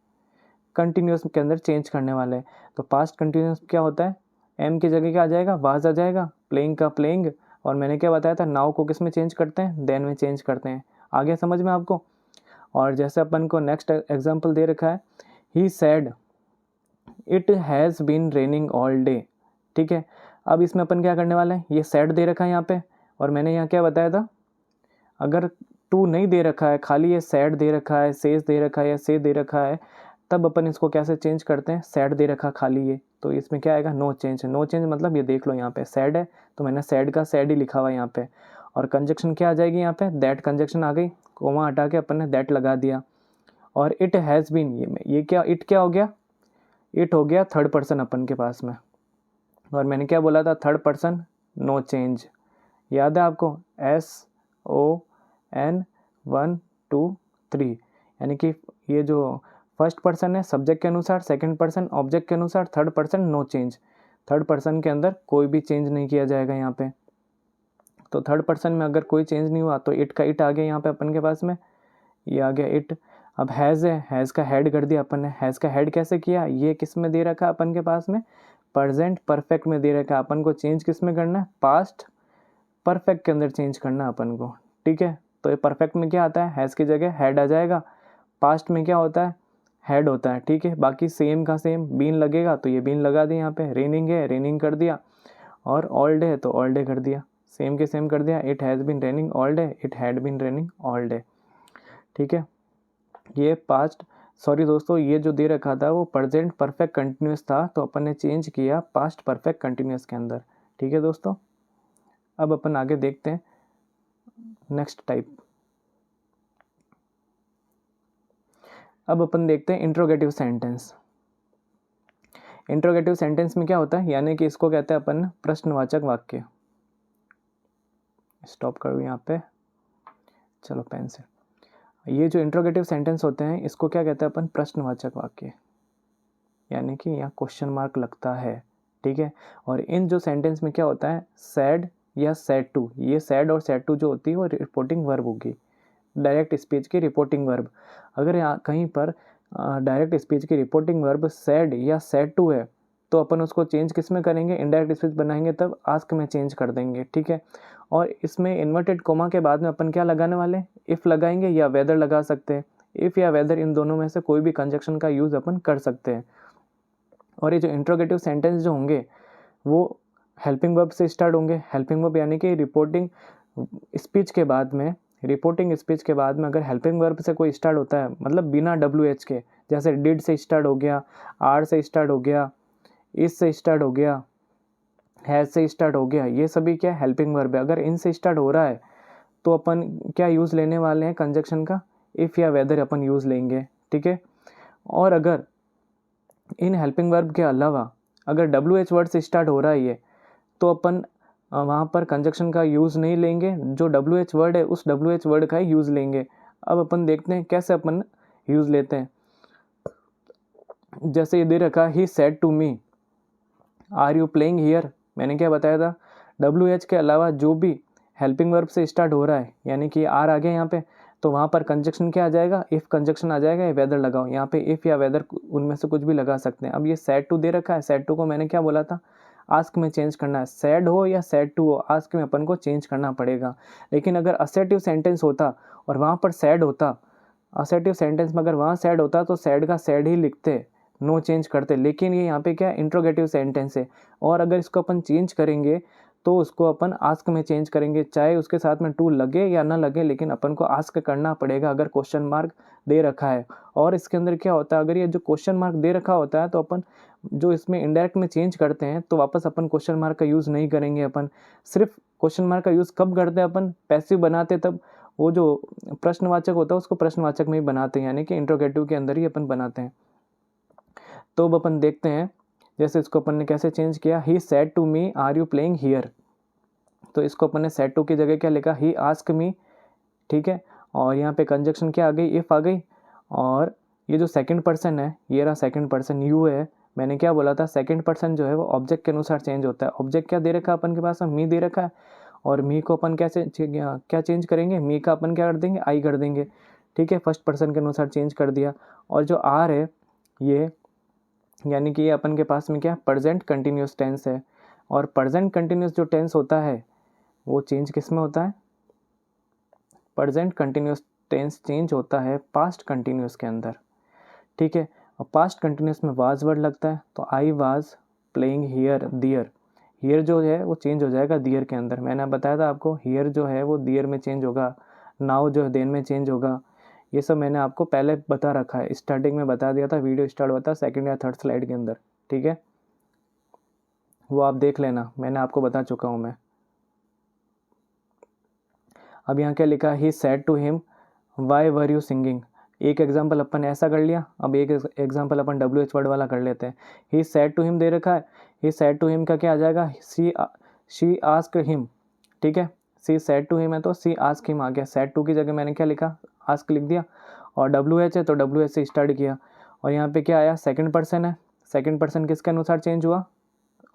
कंटिन्यूस के अंदर चेंज करने वाले हैं। तो पास्ट कंटिन्यूस क्या होता है, एम की जगह क्या आ जाएगा, वाज आ जाएगा, प्लेइंग का प्लेइंग, और मैंने क्या बताया था, नाउ को किस में चेंज करते हैं, देन में चेंज करते हैं। आगे समझ में आपको। और जैसे अपन को नेक्स्ट एग्जांपल दे रखा है, he said it has been raining all day. ठीक है, अब इसमें अपन क्या करने वाले हैं, ये सेड दे रखा है यहाँ पे, और मैंने यहाँ क्या बताया था, अगर टू नहीं दे रखा है, खाली ये सैड दे रखा है, सेज दे रखा है या से दे रखा है, तब अपन इसको कैसे चेंज करते हैं, सैड दे रखा खाली ये, तो इसमें क्या आएगा, नो चेंज। नो चेंज मतलब ये देख लो यहाँ पे सैड है तो मैंने सैड का सैड ही लिखा हुआ है यहाँ पे, और कंजक्शन क्या आ जाएगी यहाँ पे, दैट कंजक्शन आ गई, कोमा हटा के अपन ने दैट लगा दिया। और इट हैज़ बीन, ये क्या, इट क्या हो गया, इट हो गया थर्ड पर्सन अपन के पास में, और मैंने क्या बोला था, थर्ड पर्सन नो चेंज, याद है आपको, SON 1 2 3, यानी कि ये जो फर्स्ट पर्सन है सब्जेक्ट के अनुसार, सेकंड पर्सन ऑब्जेक्ट के अनुसार, third person no change, third person के अंदर कोई भी चेंज नहीं किया जाएगा यहाँ पे। तो थर्ड पर्सन में अगर कोई चेंज नहीं हुआ तो इट का इट आ गया यहाँ पे अपन के पास में, ये आ गया इट। अब हैज़ है, हैज़ का हेड कर दिया अपन ने, हैज़ का हेड कैसे किया, ये किस में दे रखा है अपन के पास में, प्रेजेंट परफेक्ट में दे रखा है, अपन को चेंज किस में करना है, पास्ट परफेक्ट के अंदर चेंज करना अपन को। ठीक है, तो ये परफेक्ट में क्या आता है, हैज़ की जगह हेड आ जाएगा, पास्ट में क्या होता है, हेड होता है। ठीक है, बाकी सेम का सेम, बीन लगेगा तो ये बीन लगा दिया यहाँ पे, रेनिंग है रेनिंग कर दिया, और ऑल डे है तो ऑल डे कर दिया, सेम के सेम कर दिया, it has been raining all day, it had been raining all day. ठीक है, ये पास्ट, सॉरी दोस्तों, ये जो दे रखा था वो प्रेजेंट परफेक्ट कंटिन्यूस था, तो अपन ने चेंज किया पास्ट परफेक्ट कंटिन्यूस के अंदर। ठीक है दोस्तों, अब अपन आगे देखते हैं नेक्स्ट टाइप। अब अपन देखते हैं इंट्रोगेटिव सेंटेंस। इंट्रोगेटिव सेंटेंस में क्या होता है, यानी कि इसको कहते हैं अपन प्रश्नवाचक वाक्य। स्टॉप करो यहाँ पे, चलो पेन से। ये जो इंट्रोगेटिव सेंटेंस होते हैं इसको क्या कहते हैं अपन, प्रश्नवाचक वाक्य, यानी कि यहाँ क्वेश्चन मार्क लगता है। ठीक है, और इन जो सेंटेंस में क्या होता है, सैड या सैड टू, ये सैड और सैड टू जो होती है वो रिपोर्टिंग वर्ब होगी, डायरेक्ट स्पीच की रिपोर्टिंग वर्ब। अगर यहाँ कहीं पर डायरेक्ट स्पीच की रिपोर्टिंग वर्ब सैड या सैड टू है तो अपन उसको चेंज किस में करेंगे, इनडायरेक्ट स्पीच बनाएंगे तब आस्क में चेंज कर देंगे। ठीक है, और इसमें इन्वर्टेड कोमा के बाद में अपन क्या लगाने वाले, इफ़ लगाएंगे या वेदर लगा सकते हैं, इफ़ या वेदर इन दोनों में से कोई भी कंजक्शन का यूज़ अपन कर सकते हैं। और ये जो इंट्रोगेटिव सेंटेंस जो होंगे वो हेल्पिंग वर्ब से स्टार्ट होंगे। हेल्पिंग वर्ब यानी कि रिपोर्टिंग स्पीच के बाद में, रिपोर्टिंग स्पीच के बाद में अगर हेल्पिंग वर्ब से कोई स्टार्ट होता है, मतलब बिना WH के, जैसे डिड से स्टार्ट हो गया, आर से स्टार्ट हो गया, इस से स्टार्ट हो गया, हैज से स्टार्ट हो गया, ये सभी क्या हेल्पिंग वर्ब है। अगर इनसे स्टार्ट हो रहा है तो अपन क्या यूज़ लेने वाले हैं, कंजक्शन का इफ़ या वेदर अपन यूज़ लेंगे। ठीक है, और अगर इन हेल्पिंग वर्ब के अलावा अगर WH वर्ड से स्टार्ट हो रहा है ये, तो अपन वहाँ पर कंजक्शन का यूज़ नहीं लेंगे, जो WH वर्ड है उस WH वर्ड का ही यूज़ लेंगे। अब अपन देखते हैं कैसे अपन यूज़ लेते हैं। जैसे ये दे रखा, he said to me are you playing here, मैंने क्या बताया था, WH के अलावा जो भी हेल्पिंग वर्ब से स्टार्ट हो रहा है, यानी कि आर आ गया यहाँ पे, तो वहाँ पर कंजक्शन क्या आ जाएगा, इफ़ कंजक्शन आ जाएगा, या वेदर लगाओ, यहाँ पे इफ़ या वेदर उनमें से कुछ भी लगा सकते हैं। अब ये सैड टू दे रखा है, सैड टू को मैंने क्या बोला था, आस्क में चेंज करना है, सैड हो या सैड टू हो, आस्क में अपन को चेंज करना पड़ेगा। लेकिन अगर असर्टिव सेंटेंस होता और वहाँ पर सैड होता, असर्टिव सेंटेंस में अगर वहाँ सैड होता तो सैड का सैड ही लिखते, नो चेंज करते। लेकिन ये यहाँ पे क्या इंट्रोगेटिव सेंटेंस है, और अगर इसको अपन चेंज करेंगे तो उसको अपन आस्क में चेंज करेंगे, चाहे उसके साथ में टू लगे या ना लगे, लेकिन अपन को आस्क करना पड़ेगा अगर क्वेश्चन मार्क दे रखा है। और इसके अंदर क्या होता है, अगर ये जो क्वेश्चन मार्क दे रखा होता है तो अपन जो इसमें इनडायरेक्ट में चेंज करते हैं तो वापस अपन क्वेश्चन मार्क का यूज़ नहीं करेंगे। अपन सिर्फ क्वेश्चन मार्क का यूज़ कब करते हैं, अपन पैसिव बनाते तब, वो जो प्रश्नवाचक होता है उसको प्रश्नवाचक में ही बनाते हैं, यानी कि इंट्रोगेटिव के अंदर ही अपन बनाते हैं। तो अब अपन देखते हैं जैसे इसको अपन ने कैसे चेंज किया, he said to me are you playing here, तो इसको अपन ने सेड टू की जगह क्या लिखा, ही आस्क मी। ठीक है, और यहाँ पे कंजक्शन क्या आ गई, इफ़ आ गई। और ये जो सेकंड पर्सन है, ये रहा सेकंड पर्सन, यू है। मैंने क्या बोला था, सेकंड पर्सन जो है वो ऑब्जेक्ट के अनुसार चेंज होता है। ऑब्जेक्ट क्या दे रखा है अपन के पास, मी दे रखा है, और मी को अपन कैसे क्या चेंज करेंगे, मी का अपन क्या कर देंगे, आई कर देंगे। ठीक है, फर्स्ट पर्सन के अनुसार चेंज कर दिया। और जो आर है ये, यानी कि ये अपन के पास में क्या, प्रेजेंट कंटिन्यूस टेंस है। और प्रेजेंट कंटिन्यूस जो टेंस होता है वो चेंज किस में होता है, प्रेजेंट कंटिन्यूस टेंस चेंज होता है पास्ट कंटिन्यूस के अंदर। ठीक है, और पास्ट कंटिन्यूस में वाज वर्ड लगता है, तो I was playing here, there. Here जो है वो चेंज हो जाएगा दियर के अंदर। मैंने बताया था आपको, हियर जो है वो दियर में चेंज होगा, नाउ जो है देन में चेंज होगा। ये सब मैंने आपको पहले बता रखा है, स्टार्टिंग में बता दिया था, वीडियो स्टार्ट हुआ था सेकंड या थर्ड स्लाइड के अंदर। ठीक है, वो आप देख लेना, मैंने आपको बता चुका हूँ मैं। अब यहाँ क्या लिखा, he said to him why were you singing. एक एग्जाम्पल अपन ऐसा कर लिया, अब एक एग्जाम्पल अपन WH वर्ड वाला कर लेते हैं। ही सेड टू हिम दे रखा है, ही सेड टू हिम का क्या आ जाएगा, शी आस्क्ड हिम। ठीक है, सी सेड टू हिम है तो सी आस्क हिम आ गया। सेड टू की जगह मैंने क्या लिखा, आस्क लिख दिया। और WH है तो WH से स्टार्ट किया। और यहाँ पे क्या आया, सेकंड पर्सन है। सेकंड पर्सन किसके अनुसार चेंज हुआ,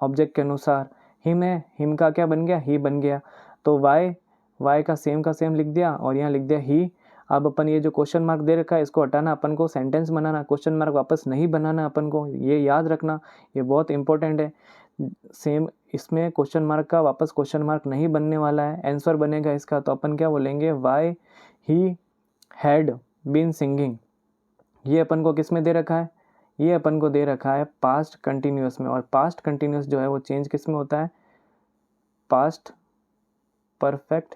ऑब्जेक्ट के अनुसार। हिम है, हिम का क्या बन गया, ही बन गया। तो वाई का सेम लिख दिया, और यहाँ लिख दिया ही। अब अपन ये जो क्वेश्चन मार्क दे रखा है इसको हटाना, अपन को सेंटेंस बनाना, क्वेश्चन मार्क वापस नहीं बनाना अपन को, ये याद रखना, ये बहुत इंपॉर्टेंट है। सेम इसमें क्वेश्चन मार्क का वापस क्वेश्चन मार्क नहीं बनने वाला है, आंसर बनेगा इसका। तो अपन क्या बोलेंगे, why he had been singing. ये अपन को किस में दे रखा है, ये अपन को दे रखा है पास्ट कंटिन्यूस में। और पास्ट कंटिन्यूस जो है वो चेंज किस में होता है, पास्ट परफेक्ट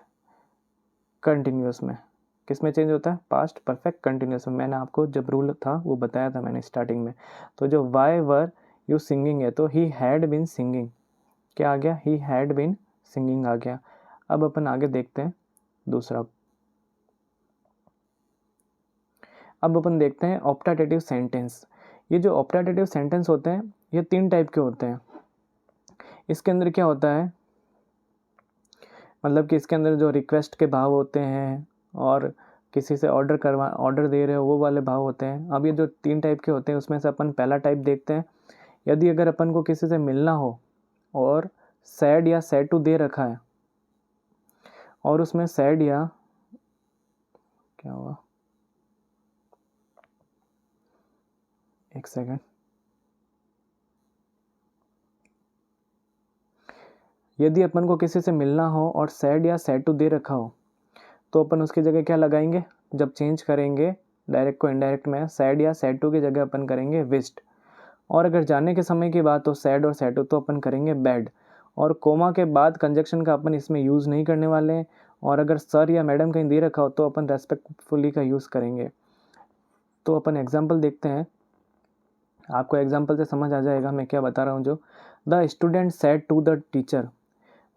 कंटिन्यूस में। किस में चेंज होता है, पास्ट परफेक्ट कंटिन्यूस में। मैंने आपको जब रूल था वो बताया था मैंने स्टार्टिंग में। तो जो वाई वर यू सिंगिंग है तो ही हैड बीन सिंगिंग, क्या आ गया, ही हैड बीन सिंगिंग आ गया। अब अपन आगे देखते हैं दूसरा। अब अपन देखते हैं ऑप्टाटेटिव सेंटेंस। ये जो ऑप्टाटेटिव सेंटेंस होते हैं ये 3 टाइप के होते हैं। इसके अंदर क्या होता है, मतलब कि इसके अंदर जो रिक्वेस्ट के भाव होते हैं और किसी से ऑर्डर दे रहे हो वो वाले भाव होते हैं। अब ये जो 3 टाइप के होते हैं उसमें से अपन पहला टाइप देखते हैं। यदि अगर अपन को किसी से मिलना हो और सैड या सैड टू दे रखा है, और उसमें सैड या क्या हुआ, एक सेकेंड, यदि अपन को किसी से मिलना हो और सैड या सैड टू दे रखा हो तो अपन उसकी जगह क्या लगाएंगे, जब चेंज करेंगे डायरेक्ट को इनडायरेक्ट में, सैड या सैड टू की जगह अपन करेंगे विश्ड। और अगर जाने के समय की बात हो सैड और सैड टू तो अपन करेंगे बैड। और कोमा के बाद कंजक्शन का अपन इसमें यूज़ नहीं करने वाले हैं। और अगर सर या मैडम कहीं दे रखा हो तो अपन रेस्पेक्टफुली का यूज़ करेंगे। तो अपन एग्जाम्पल देखते हैं, आपको एग्जाम्पल से समझ आ जाएगा मैं क्या बता रहा हूँ। जो the student said to the teacher,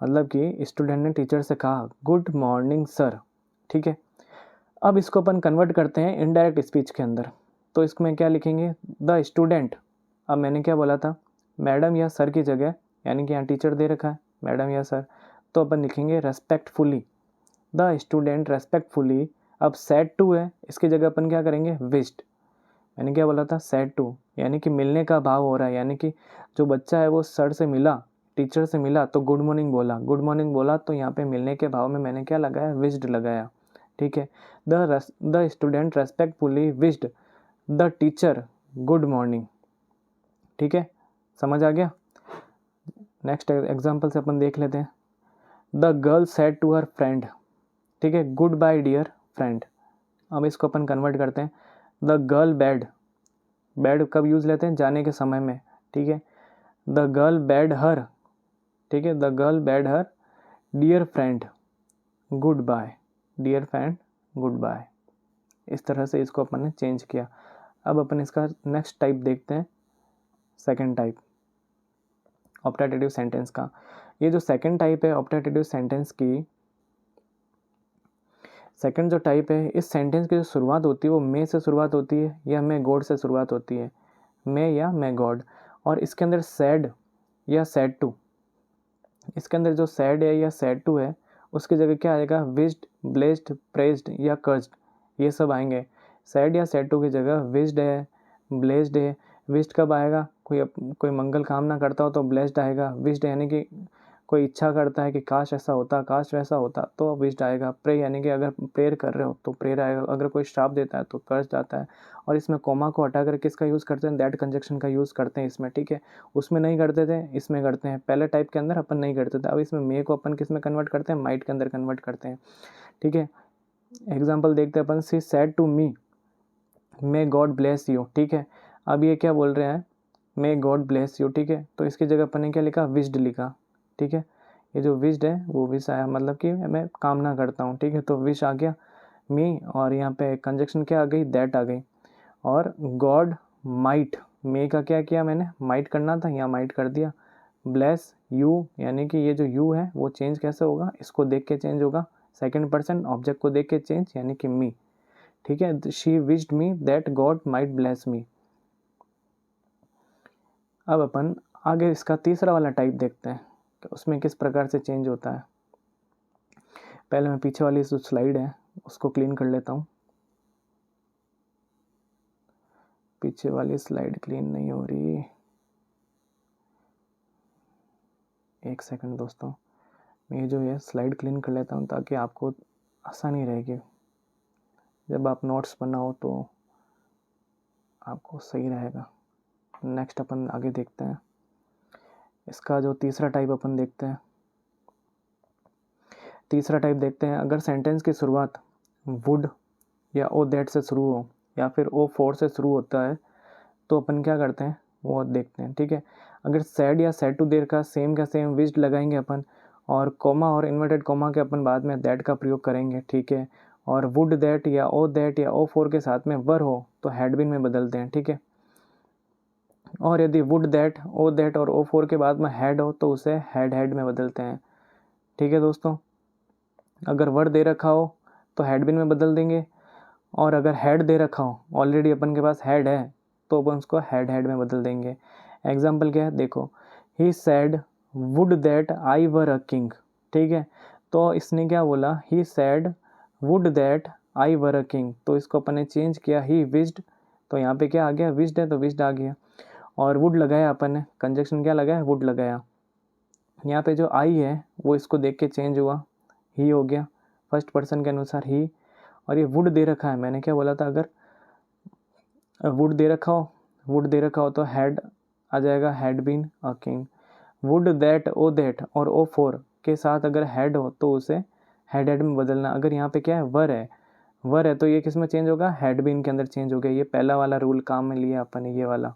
मतलब कि स्टूडेंट ने टीचर से कहा गुड मॉर्निंग सर। ठीक है, अब इसको अपन कन्वर्ट करते हैं इनडायरेक्ट स्पीच के अंदर। तो इसमें क्या लिखेंगे, द स्टूडेंट, अब मैंने क्या बोला था, मैडम या सर की जगह, यानी कि यहाँ टीचर दे रखा है मैडम या सर, तो अपन लिखेंगे रेस्पेक्टफुली, द स्टूडेंट रेस्पेक्टफुली। अब सैड टू है, इसकी जगह अपन क्या करेंगे, विश्ड। मैंने क्या बोला था, सैड टू, यानी कि मिलने का भाव हो रहा है, यानी कि जो बच्चा है वो सर से मिला, टीचर से मिला तो गुड मॉर्निंग बोला, गुड मॉर्निंग बोला तो यहाँ पे मिलने के भाव में मैंने क्या लगाया, विश्ड लगाया। ठीक है, the student respectfully wished the teacher good morning. ठीक है, समझ आ गया। नेक्स्ट एग्जाम्पल से अपन देख लेते हैं। The girl said to her friend, ठीक है, गुड बाय डियर फ्रेंड। अब इसको अपन कन्वर्ट करते हैं, द गर्ल बैड, बैड कब यूज़ लेते हैं, जाने के समय में। ठीक है, द गर्ल बैड हर, ठीक है, the girl bade her dear friend goodbye, dear friend goodbye. इस तरह से इसको अपन ने चेंज किया। अब अपन इसका नेक्स्ट टाइप देखते हैं, सेकंड टाइप ऑप्टाटेटिव सेंटेंस का। ये जो सेकंड टाइप है ऑप्टाटेटिव सेंटेंस की, सेकंड जो टाइप है, इस सेंटेंस की जो शुरुआत होती है वो मे से शुरुआत होती है या मैं गॉड से शुरुआत होती है, मे या मैं गॉड। और इसके अंदर सैड या सैड टू, इसके अंदर जो सैड है या सैड टू है उसकी जगह क्या आएगा, विश्ड, ब्लेस्ड, प्रेज्ड या कर्स्ड, ये सब आएंगे। सैड या सैड टू की जगह विश्ड है, ब्लेस्ड है। विश्ड कब आएगा, कोई मंगल कामना करता हो तो ब्लेस्ड आएगा। विश्ड यानी कि कोई इच्छा करता है कि काश ऐसा होता, काश वैसा होता, तो विश्ड आएगा। प्रे यानी कि अगर प्रेयर कर रहे हो तो प्रेयर आएगा। अगर कोई श्राप देता है तो कर्स्ड आता है। और इसमें कोमा को हटाकर किसका यूज़ करते हैं, दैट कंजक्शन का यूज़ करते हैं इसमें, ठीक है। उसमें नहीं करते थे, इसमें करते हैं। पहले टाइप के अंदर अपन नहीं करते थे, अब इसमें मे को अपन किस में कन्वर्ट करते हैं, माइट के अंदर कन्वर्ट करते हैं, ठीक है। एग्जाम्पल देखते हैं अपन, she said to me, may God bless you, ठीक है। अब ये क्या बोल रहे हैं, मे गॉड ब्लेस यू, ठीक है। तो इसकी जगह अपन ने क्या लिखा, विश्ड लिखा, ठीक है। ये जो विश्ड है वो विश आया, मतलब कि मैं कामना करता हूँ, ठीक है। तो विश आ गया मी, और यहाँ पे कंजक्शन क्या आ गई, दैट आ गई। और गॉड माइट, मे का क्या किया मैंने, माइट करना था, यहाँ माइट कर दिया। ब्लेस यू, यानी कि ये जो यू है वो चेंज कैसे होगा, इसको देख के चेंज होगा, सेकंड पर्सन ऑब्जेक्ट को देख के चेंज, यानी कि मी, ठीक है। She wished me that God might bless me. अब अपन आगे इसका तीसरा वाला टाइप देखते हैं कि उसमें किस प्रकार से चेंज होता है। पहले मैं पीछे वाली जो स्लाइड है उसको क्लीन कर लेता हूँ। पीछे वाली स्लाइड क्लीन नहीं हो रही, एक सेकंड दोस्तों, मैं जो ये स्लाइड क्लीन कर लेता हूँ ताकि आपको आसानी रहेगी, जब आप नोट्स बनाओ तो आपको सही रहेगा। नेक्स्ट अपन आगे देखते हैं, इसका जो तीसरा टाइप अपन देखते हैं। तीसरा टाइप देखते हैं, अगर सेंटेंस की शुरुआत वुड या ओ दैट से शुरू हो या फिर ओ फोर से शुरू होता है तो अपन क्या करते हैं वो देखते हैं, ठीक है। अगर सैड या सैड टू देर का सेम का सेम विश्ड लगाएंगे अपन, और कोमा और इन्वर्टेड कोमा के अपन बाद में दैट का प्रयोग करेंगे, ठीक है। और वुड दैट या ओ फोर के साथ में वर हो तो हैड बीन में बदलते हैं, ठीक है। और यदि वुड दैट, ओ दैट और ओ फोर के बाद में हैड हो तो उसे हैड में बदलते हैं, ठीक है दोस्तों। अगर वर दे रखा हो तो हैड बीन में बदल देंगे, और अगर हैड दे रखा हो, ऑलरेडी अपन के पास हैड है, तो अपन उसको हैड में बदल देंगे। एग्जाम्पल क्या है देखो, he said would that I were a king, ठीक है। तो इसने क्या बोला, he said would that I were a king, तो इसको अपन ने चेंज किया, ही विश्ड, तो यहाँ पे क्या आ गया, विश्ड है तो विश्ड आ गया। और वुड लगाया अपन ने, कंजक्शन क्या लगाया, वुड लगाया। यहाँ पे जो आई है वो इसको देख के चेंज हुआ, ही हो गया फर्स्ट पर्सन के अनुसार ही। और ये वुड दे रखा है, मैंने क्या बोला था, अगर वुड दे रखा हो तो हैड आ जाएगा, had been a king. Would that, O that और ओ फोर के साथ अगर हैड हो तो उसे हैड में बदलना। अगर यहाँ पे क्या है, वर है तो ये किस में चेंज होगा, हैड बीन के अंदर चेंज हो गया। ये पहला वाला रूल काम में लिया अपन ने, ये वाला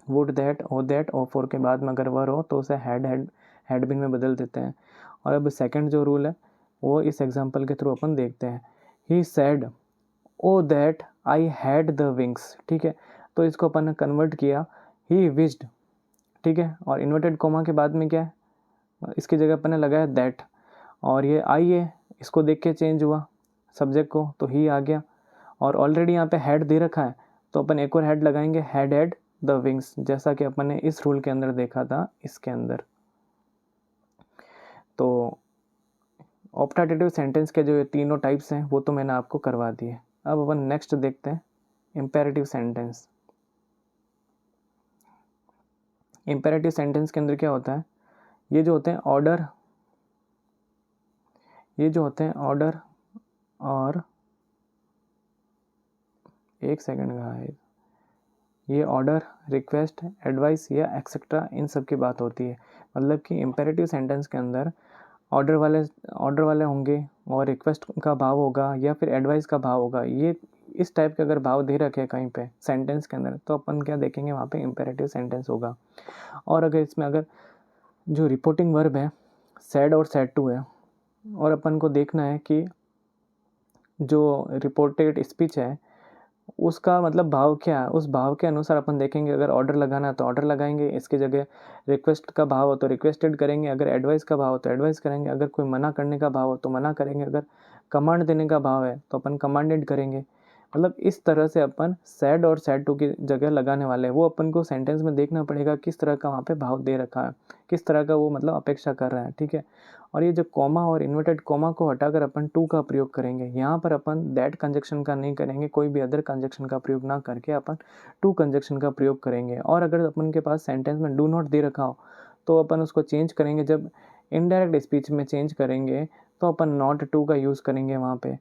वुड दैट, ओ फोर के बाद में अगर वर हो तो उसे हैड बीन में बदल देते हैं। और अब सेकंड जो रूल है वो इस एग्जांपल के थ्रू अपन देखते हैं। He said O that I had the wings, ठीक है। तो इसको अपन ने कन्वर्ट किया, ही विश्ड, ठीक है। और इन्वर्टेड कोमा के बाद में क्या है, इसकी जगह अपन ने लगाया दैट, और ये आई है, इसको देख के चेंज हुआ सब्जेक्ट को, तो ही आ गया। और ऑलरेडी यहाँ पे हैड दे रखा है तो अपन एक और हैड लगाएंगे, हैड द विंग्स, जैसा कि अपन ने इस रूल के अंदर देखा था इसके अंदर। तो ऑप्टाटिव सेंटेंस के जो तीनों टाइप्स हैं वो तो मैंने आपको करवा दिए। अब अपन नेक्स्ट देखते हैं इम्पेरेटिव सेंटेंस। इम्पेरेटिव सेंटेंस के अंदर क्या होता है, ये जो होते हैं ऑर्डर, और एक सेकंड का है, ये ऑर्डर, रिक्वेस्ट, एडवाइस या एक्सेट्रा, इन सब की बात होती है। मतलब कि इम्पेरेटिव सेंटेंस के अंदर ऑर्डर वाले होंगे, और रिक्वेस्ट का भाव होगा या फिर एडवाइस का भाव होगा। ये इस टाइप के अगर भाव दे रखे हैं कहीं पे सेंटेंस के अंदर तो अपन क्या देखेंगे, वहाँ पे इम्पेरेटिव सेंटेंस होगा। और अगर इसमें अगर जो रिपोर्टिंग वर्ब है सैड और सैड टू है, और अपन को देखना है कि जो रिपोर्टेड स्पीच है उसका मतलब भाव क्या है, उस भाव के अनुसार अपन देखेंगे। अगर ऑर्डर लगाना है तो ऑर्डर लगाएंगे, इसकी जगह रिक्वेस्ट का भाव हो तो रिक्वेस्टेड करेंगे, अगर एडवाइस का भाव हो तो एडवाइस करेंगे, अगर कोई मना करने का भाव हो तो मना करेंगे, अगर कमांड देने का भाव है तो अपन कमांडेड करेंगे। मतलब इस तरह से अपन सैड और सैड टू की जगह लगाने वाले हैं। वो अपन को सेंटेंस में देखना पड़ेगा किस तरह का वहाँ पे भाव दे रखा है, किस तरह का वो मतलब अपेक्षा कर रहा है, ठीक है। और ये जो कॉमा और इन्वर्टेड कॉमा को हटाकर अपन टू का प्रयोग करेंगे। यहाँ पर अपन दैट कंजक्शन का नहीं करेंगे, कोई भी अदर कंजक्शन का प्रयोग ना करके अपन टू कंजक्शन का प्रयोग करेंगे। और अगर अपन के पास सेंटेंस में डू नॉट दे रखा हो तो अपन उसको चेंज करेंगे। जब इनडायरेक्ट स्पीच में चेंज करेंगे तो अपन नॉट टू का यूज़ करेंगे वहाँ पे।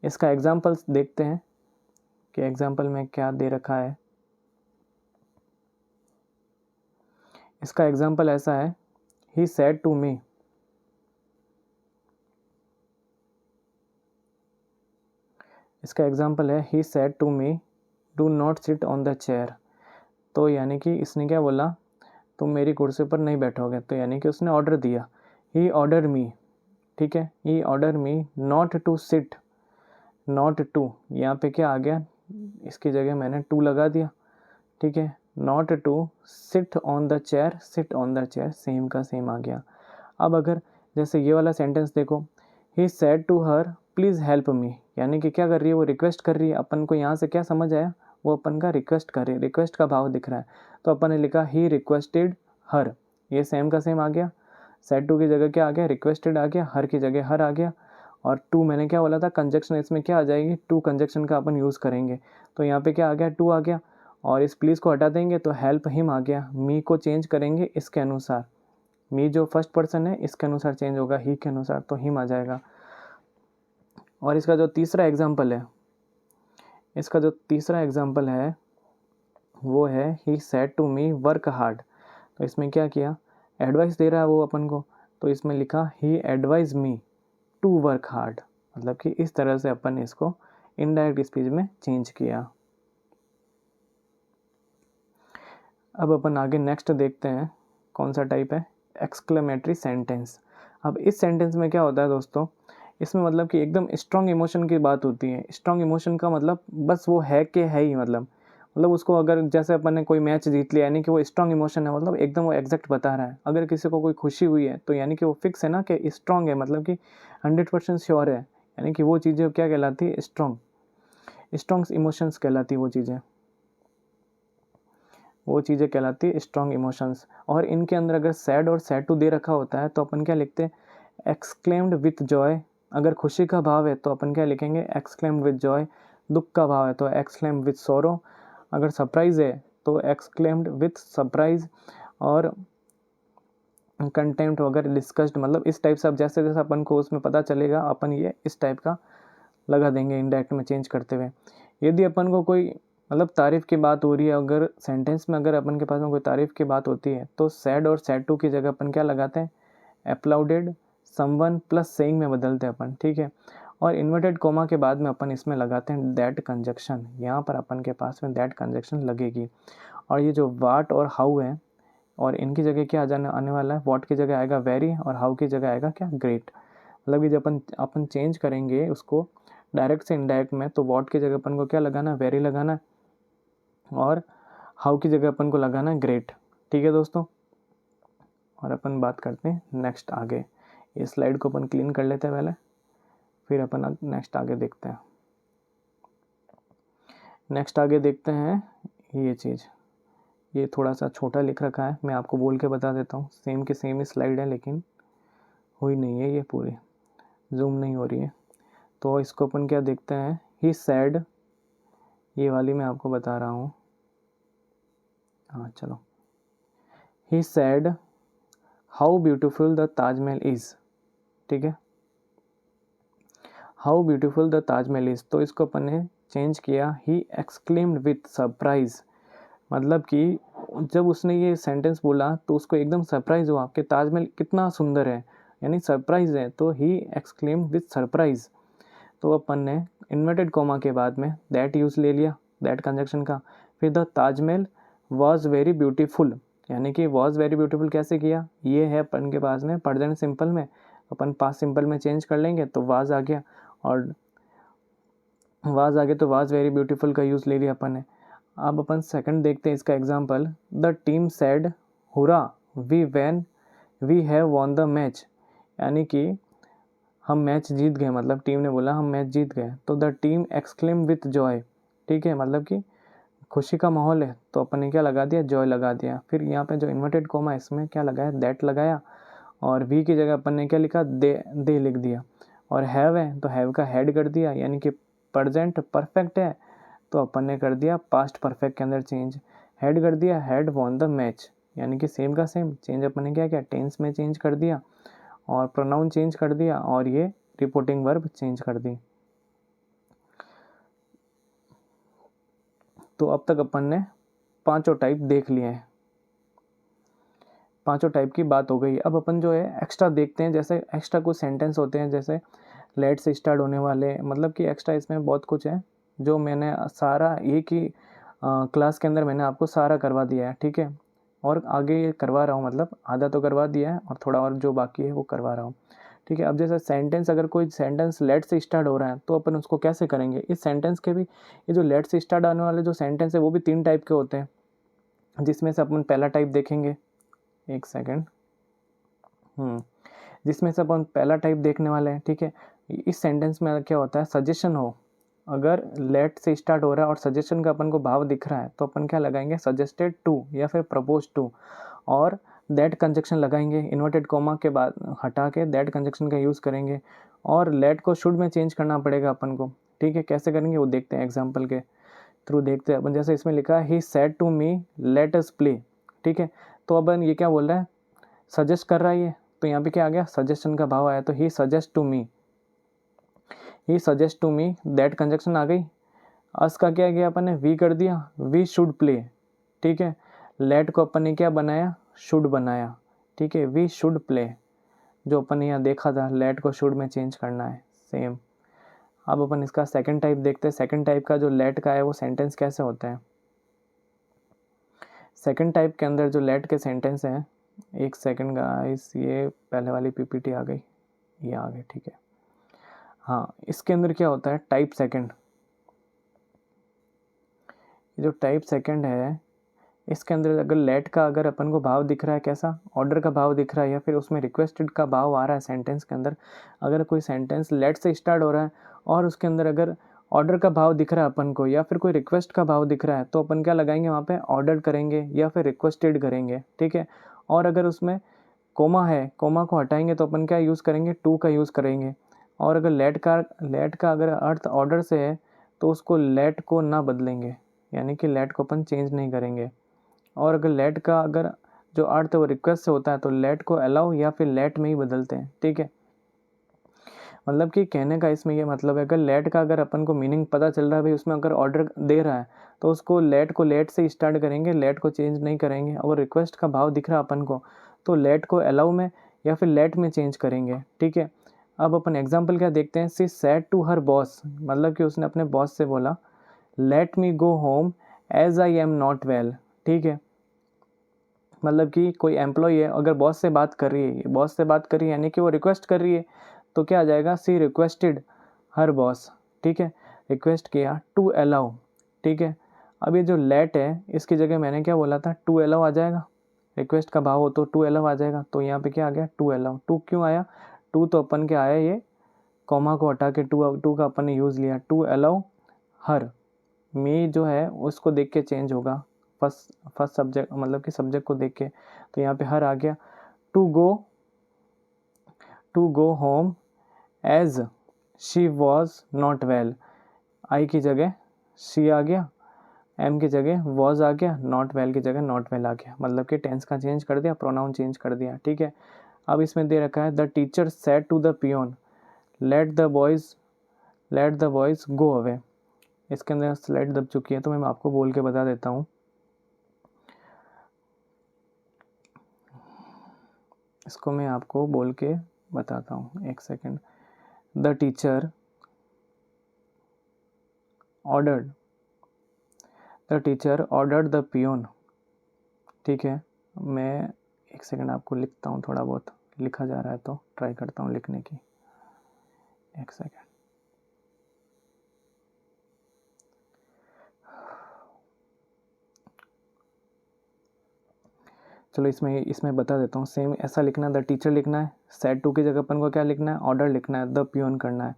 इसका एग्जाम्पल्स देखते हैं कि एग्जाम्पल में क्या दे रखा है। इसका एग्जाम्पल ऐसा है, ही सेड टू मी, इसका एग्जाम्पल है he said to me do not sit on the chair. तो यानी कि इसने क्या बोला, तुम मेरी कुर्सी पर नहीं बैठोगे। तो यानी कि उसने ऑर्डर दिया, ही ऑर्डर मी, ठीक है, he order me not to sit, not to यहाँ पे क्या आ गया, इसकी जगह मैंने टू लगा दिया, ठीक है। Not to sit on the chair, sit on the chair same का सेम आ गया। अब अगर जैसे ये वाला सेंटेंस देखो, he said to her please help me, यानी कि क्या कर रही है, वो रिक्वेस्ट कर रही है। अपन को यहाँ से क्या समझ आया, वो अपन का रिक्वेस्ट कर रही है, रिक्वेस्ट का भाव दिख रहा है। तो अपन ने लिखा ही रिक्वेस्टेड हर, ये सेम का सेम आ गया। सेड टू की जगह क्या आ गया, रिक्वेस्टेड आ गया, हर की जगह हर आ गया। और टू मैंने क्या बोला था, कंजक्शन, इसमें क्या आ जाएगी, टू कंजक्शन का अपन यूज़ करेंगे। तो यहाँ पे क्या आ गया, टू आ गया। और इस प्लीज़ को हटा देंगे तो हेल्प हिम आ गया। मी को चेंज करेंगे इसके अनुसार, मी जो फर्स्ट पर्सन है इसके अनुसार चेंज होगा, ही के अनुसार, तो हिम आ जाएगा। और इसका जो तीसरा एग्जाम्पल है, इसका जो तीसरा एग्जाम्पल है वो है he said to me work hard. तो इसमें क्या किया, एडवाइस दे रहा है वो अपन को, तो इसमें लिखा he advise me to work hard. मतलब कि इस तरह से अपन ने इसको इनडायरेक्ट स्पीच में चेंज किया। अब अपन आगे नेक्स्ट देखते हैं कौन सा टाइप है, एक्सक्लेमेटरी सेंटेंस। अब इस सेंटेंस में क्या होता है दोस्तों, इसमें मतलब कि एकदम स्ट्रॉन्ग इमोशन की बात होती है। स्ट्रॉन्ग इमोशन का मतलब बस वो है कि है ही, मतलब उसको अगर जैसे अपन ने कोई मैच जीत लिया यानी कि वो स्ट्रॉन्ग इमोशन है, मतलब एकदम वो एग्जैक्ट बता रहा है। अगर किसी को कोई खुशी हुई है तो यानी कि वो फिक्स है ना कि स्ट्रॉन्ग है, मतलब कि 100% श्योर है, यानी कि वो चीज़ें क्या कहलाती है, स्ट्रॉन्ग, स्ट्रॉन्ग इमोशंस कहलाती है वो चीज़ें, वो चीज़ें कहलाती है स्ट्रॉन्ग इमोशंस। और इनके अंदर अगर सैड और सैड टू दे रखा होता है तो अपन क्या लिखते हैं, एक्सक्लेम्ड विथ जॉय। अगर खुशी का भाव है तो अपन क्या लिखेंगे, एक्सक्लेम्ड विथ जॉय। दुख का भाव है तो एक्सक्लेम्ड विथ सोरो। अगर सरप्राइज है तो एक्सक्लेम्ड विथ सरप्राइज। और कंटेम्प्ट वगैरह डिस्कस्ड, मतलब इस टाइप से अब जैसे जैसे अपन को उसमें पता चलेगा अपन ये इस टाइप का लगा देंगे इनडायरेक्ट में चेंज करते हुए। यदि अपन को कोई मतलब तारीफ़ की बात हो रही है, अगर सेंटेंस में अगर अपन के पास में कोई तारीफ़ की बात होती है तो सैड और सैड टू की जगह अपन क्या लगाते हैं, अप्लाउडेड समवन प्लस सेइंग में बदलते हैं अपन, ठीक है। और इन्वर्टेड कोमा के बाद में अपन इसमें लगाते हैं दैट कंजक्शन। यहाँ पर अपन के पास में दैट कंजक्शन लगेगी। और ये जो वाट और हाउ है, और इनकी जगह क्या आ जाने आने वाला है, वॉट की जगह आएगा वेरी और हाउ की जगह आएगा क्या, ग्रेट। मतलब कि जब अपन चेंज करेंगे उसको डायरेक्ट से इनडायरेक्ट में, तो वॉट की जगह अपन को क्या लगाना है, वेरी लगाना है, और हाउ की जगह अपन को लगाना है ग्रेट, ठीक है दोस्तों। और अपन बात करते हैं नेक्स्ट आगे, इस स्लाइड को अपन क्लीन कर लेते हैं पहले, फिर अपन नेक्स्ट आगे देखते हैं। नेक्स्ट आगे देखते हैं ये चीज़, ये थोड़ा सा छोटा लिख रखा है, मैं आपको बोल के बता देता हूँ। सेम की सेम ही स्लाइड है लेकिन हुई नहीं है ये पूरी, जूम नहीं हो रही है। तो इसको अपन क्या देखते हैं, ही सैड, ये वाली मैं आपको बता रहा हूँ, हाँ चलो। He said how beautiful the Taj Mahal is, ठीक है, how beautiful the Taj Mahal is. तो इसको अपन ने चेंज किया, ही एक्सक्लेम्ड विथ सरप्राइज। मतलब कि जब उसने ये सेंटेंस बोला तो उसको एकदम सरप्राइज हुआ कि ताजमहल कितना सुंदर है, यानी सरप्राइज है, तो ही एक्सक्लेम्ड विथ सरप्राइज। तो अपन ने इन्वर्टेड कॉमा के बाद में दैट यूज़ ले लिया, दैट कंजक्शन का। फिर the Taj Mahal was very beautiful, यानी कि वॉज वेरी ब्यूटीफुल कैसे किया, ये है अपन के पास में प्रेजेंट सिंपल में, अपन पास्ट सिंपल में चेंज कर लेंगे तो वाज आ गया, और वाज आ गया तो वाज वेरी ब्यूटीफुल का यूज़ ले लिया अपन ने। अब अपन सेकंड देखते हैं इसका example, the team said hurrah we have won the match. यानी कि हम मैच जीत गए, मतलब टीम ने बोला हम मैच जीत गए, तो the team exclaim with Joy, ठीक है, मतलब कि खुशी का माहौल है, तो अपन ने क्या लगा दिया, जॉय लगा दिया। फिर यहाँ पे जो इन्वर्टेड कोमा है इसमें क्या लगाया, दैट लगाया, और वी की जगह अपन ने क्या लिखा, दे लिख दिया। और हैव है तो हैव का हैड कर दिया, यानी कि प्रेजेंट परफेक्ट है तो अपन ने कर दिया पास्ट परफेक्ट के अंदर चेंज, हैड कर दिया, हैड वॉन द मैच, यानी कि सेम का सेम चेंज अपन ने क्या किया, टेंस में चेंज कर दिया और प्रोनाउन चेंज कर दिया और ये रिपोर्टिंग वर्ब चेंज कर दी। तो अब तक अपन ने पांचों टाइप देख लिए हैं, पांचों टाइप की बात हो गई। अब अपन जो है एक्स्ट्रा देखते हैं, जैसे एक्स्ट्रा कुछ सेंटेंस होते हैं जैसे लेट से स्टार्ट होने वाले, मतलब कि एक्स्ट्रा इसमें बहुत कुछ है जो मैंने सारा एक ही क्लास के अंदर मैंने आपको सारा करवा दिया है, ठीक है, और आगे ये करवा रहा हूँ, मतलब आधा तो करवा दिया है और थोड़ा और जो बाकी है वो करवा रहा हूँ, ठीक है। अब जैसे सेंटेंस, अगर कोई सेंटेंस लेट से स्टार्ट हो रहा है तो अपन उसको कैसे करेंगे, इस सेंटेंस के भी, ये जो लेट से स्टार्ट आने वाले जो सेंटेंस है वो भी 3 टाइप के होते हैं, जिसमें से अपन पहला टाइप देखेंगे, एक सेकेंड, जिसमें से अपन पहला टाइप देखने वाले हैं, ठीक है। इस सेंटेंस में क्या होता है, सजेशन हो, अगर लेट से स्टार्ट हो रहा है और सजेशन का अपन को भाव दिख रहा है तो अपन क्या लगाएंगे, सजेस्टेड टू या फिर प्रपोज टू, और दैट कंजक्शन लगाएंगे, इन्वर्टेड कोमा के बाद हटा के दैट कंजक्शन का यूज़ करेंगे, और लेट को शुड में चेंज करना पड़ेगा अपन को, ठीक है। कैसे करेंगे वो देखते हैं, एग्जाम्पल के थ्रू देखते हैं अपन। जैसे इसमें लिखा है he said to me let us play, ठीक है, तो अपन ये क्या बोल रहा है, सजेस्ट कर रहा है ये, तो यहाँ पे क्या आ गया, सजेशन का भाव आया, तो he suggest to me, he suggest to me, that conjunction आ गई। अस का क्या किया अपन ने, वी कर दिया, वी शुड प्ले, ठीक है। लेट को अपन ने क्या बनाया, शुड बनाया, ठीक है, वी शुड प्ले, जो अपन ने यहाँ देखा था लेट को शुड में चेंज करना है, सेम। अब अपन इसका सेकंड टाइप देखते हैं, सेकंड टाइप का जो लेट का है वो सेंटेंस कैसे होता है। सेकंड टाइप के अंदर जो लेट के सेंटेंस हैं, एक सेकंड गाइस, ये पहले वाली पीपीटी आ गई, ये आ गई, ठीक है। हाँ, इसके अंदर क्या होता है, टाइप सेकंड, जो टाइप सेकंड है इसके अंदर अगर लेट का अगर अपन को भाव दिख रहा है, कैसा, ऑर्डर का भाव दिख रहा है, या फिर उसमें रिक्वेस्टेड का भाव आ रहा है सेंटेंस के अंदर, अगर कोई सेंटेंस लेट से स्टार्ट हो रहा है और उसके अंदर अगर ऑर्डर का भाव दिख रहा है अपन को, या फिर कोई रिक्वेस्ट का भाव दिख रहा है, तो अपन क्या लगाएंगे वहाँ पे, ऑर्डर करेंगे या फिर रिक्वेस्टेड करेंगे, ठीक है। और अगर उसमें कोमा है, कोमा को हटाएंगे तो अपन क्या यूज़ करेंगे, टू का यूज़ करेंगे। और अगर लेट का अगर अर्थ ऑर्डर से है तो उसको लेट को ना बदलेंगे, यानी कि लेट को अपन चेंज नहीं करेंगे। और अगर लेट का अगर जो अर्थ है वो रिक्वेस्ट से होता है तो लेट को अलाउ या फिर लेट में ही बदलते हैं, ठीक है। मतलब कि कहने का इसमें ये मतलब है, अगर लेट का अगर अपन को मीनिंग पता चल रहा है भाई उसमें अगर ऑर्डर दे रहा है तो उसको लेट को लेट से स्टार्ट करेंगे, लेट को चेंज नहीं करेंगे। और रिक्वेस्ट का भाव दिख रहा है अपन को तो लेट को अलाउ में या फिर लेट में चेंज करेंगे, ठीक है। अब अपन एग्जाम्पल क्या देखते हैं, she said to her boss, मतलब कि उसने अपने बॉस से बोला let me go home as I am not well, ठीक है। मतलब कि कोई एम्प्लॉय है अगर बॉस से बात कर रही है, बॉस से बात कर रही है यानी कि वो रिक्वेस्ट कर रही है, तो क्या आ जाएगा, सी रिक्वेस्टेड हर बॉस, ठीक है, रिक्वेस्ट किया टू अलाउ, ठीक है। अब ये जो लेट है इसकी जगह मैंने क्या बोला था, टू अलाउ आ जाएगा, रिक्वेस्ट का भाव हो तो टू अलाउ आ जाएगा, तो यहाँ पे क्या आ गया, टू अलाउ। टू क्यों आया, टू तो अपन क्या आया, ये कॉमा को हटा के टू का अपन ने यूज़ लिया, टू अलाउ हर, मी जो है उसको देख के चेंज होगा, फर्स्ट सब्जेक्ट मतलब कि सब्जेक्ट को देख के, तो यहाँ पे हर आ गया। To go home as she was not well, I की जगह शी आ गया, एम की जगह वॉज आ गया, नॉट वेल की जगह नॉट वेल आ गया, मतलब कि टेंस का चेंज कर दिया, प्रोनाउन चेंज कर दिया, ठीक है। अब इसमें दे रखा है the teacher said to the peon let the boys go away, इसके अंदर स्लाइड दब चुकी है तो मैं आपको बोल के बता देता हूँ, इसको मैं आपको बोल के बताता हूँ, एक second. The teacher ordered the peon, ठीक है। मैं एक सेकेंड आपको लिखता हूँ, थोड़ा बहुत लिखा जा रहा है तो ट्राई करता हूँ लिखने की, एक सेकेंड। चलो इसमें बता देता हूँ। सेम ऐसा लिखना है, द टीचर लिखना है, सेड टू की जगह अपन को क्या लिखना है, ऑर्डर लिखना है, द पियोन करना है,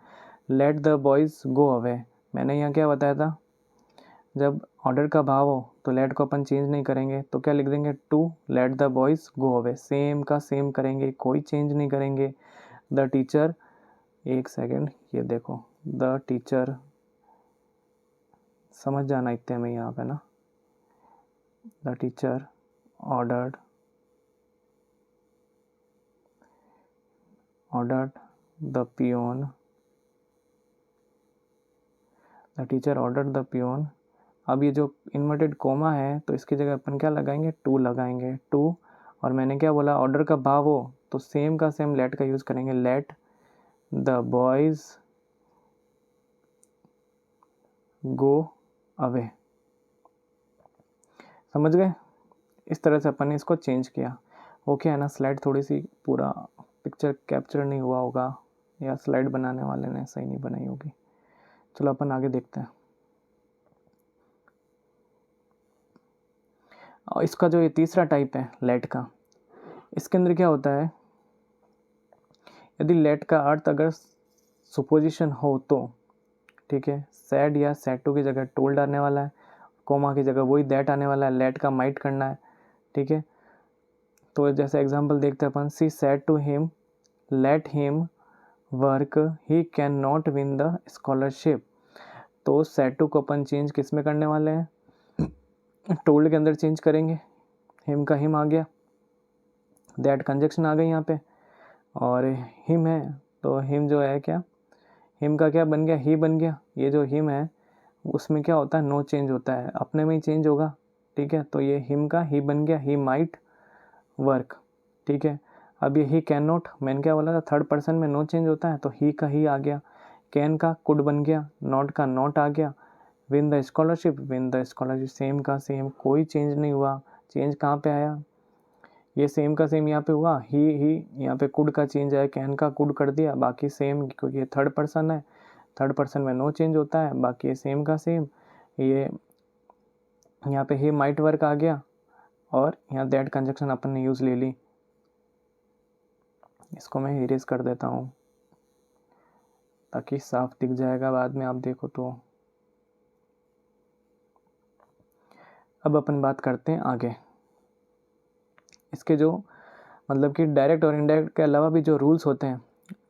late the boys go away. मैंने यहाँ क्या बताया था, जब ऑर्डर का भाव हो तो लेट को अपन चेंज नहीं करेंगे, तो क्या लिख देंगे, to let the boys go away. Same का सेम करेंगे, कोई चेंज नहीं करेंगे। द टीचर, एक सेकेंड, ये देखो, द टीचर, समझ जाना इतने में यहाँ पे ना, the teacher ordered the peon, the teacher ordered the peon. अब ये जो इन्वर्टेड कोमा है तो इसकी जगह अपन क्या लगाएंगे, टू लगाएंगे, टू। और मैंने क्या बोला, ऑर्डर का भाव हो तो सेम का सेम लेट का यूज़ करेंगे, late the boys go away. समझ गए? इस तरह से अपन ने इसको चेंज किया। ओके है ना? स्लाइड थोड़ी सी पूरा पिक्चर कैप्चर नहीं हुआ होगा, या स्लाइड बनाने वाले ने सही नहीं बनाई होगी। चलो अपन आगे देखते हैं। और इसका जो ये तीसरा टाइप है लेट का, इसके अंदर क्या होता है, यदि लेट का अर्थ अगर सुपोजिशन हो तो, ठीक है, सैड या सैड टू की जगह टोल्ड आने वाला है, कोमा की जगह वही दैट आने वाला है, लेट का माइट करना है, ठीक है। तो जैसे एग्जांपल देखते हैं अपन, she said to him let him work he cannot win the द स्कॉलरशिप। तो सैड टू को अपन चेंज किस में करने वाले हैं, टोल्ड के अंदर चेंज करेंगे। हिम का हिम आ गया, दैट कंजक्शन आ गई यहाँ पे, और हिम है तो हिम जो है क्या, हिम का क्या बन गया, ही बन गया। ये जो हिम है उसमें क्या होता है, नो चेंज होता है, अपने में ही चेंज होगा, ठीक है। तो ये हिम का ही बन गया, ही माइट वर्क, ठीक है। अब ये ही कैन नॉट, मैंने क्या बोला था, थर्ड पर्सन में नो चेंज होता है, तो ही का ही आ गया। कैन का कुड बन गया, नॉट का नॉट आ गया। विन द स्कॉलरशिप, विन द स्कॉलरशिप, सेम का सेम, कोई चेंज नहीं हुआ। चेंज कहाँ पे आया, ये सेम का सेम यहाँ पे हुआ, ही यहाँ पे कुड का चेंज आया, कैन का कुड कर दिया, बाकी सेम, क्योंकि ये थर्ड पर्सन है, थर्ड पर्सन में नो चेंज होता है, बाकी ये सेम का सेम। ये यहाँ पे ही माइट वर्क आ गया, और यहाँ दैट कंजक्शन अपन ने यूज़ ले ली। इसको मैं इरेज कर देता हूँ ताकि साफ दिख जाएगा बाद में आप देखो तो। अब अपन बात करते हैं आगे, इसके जो मतलब कि डायरेक्ट और इनडायरेक्ट के अलावा भी जो रूल्स होते हैं,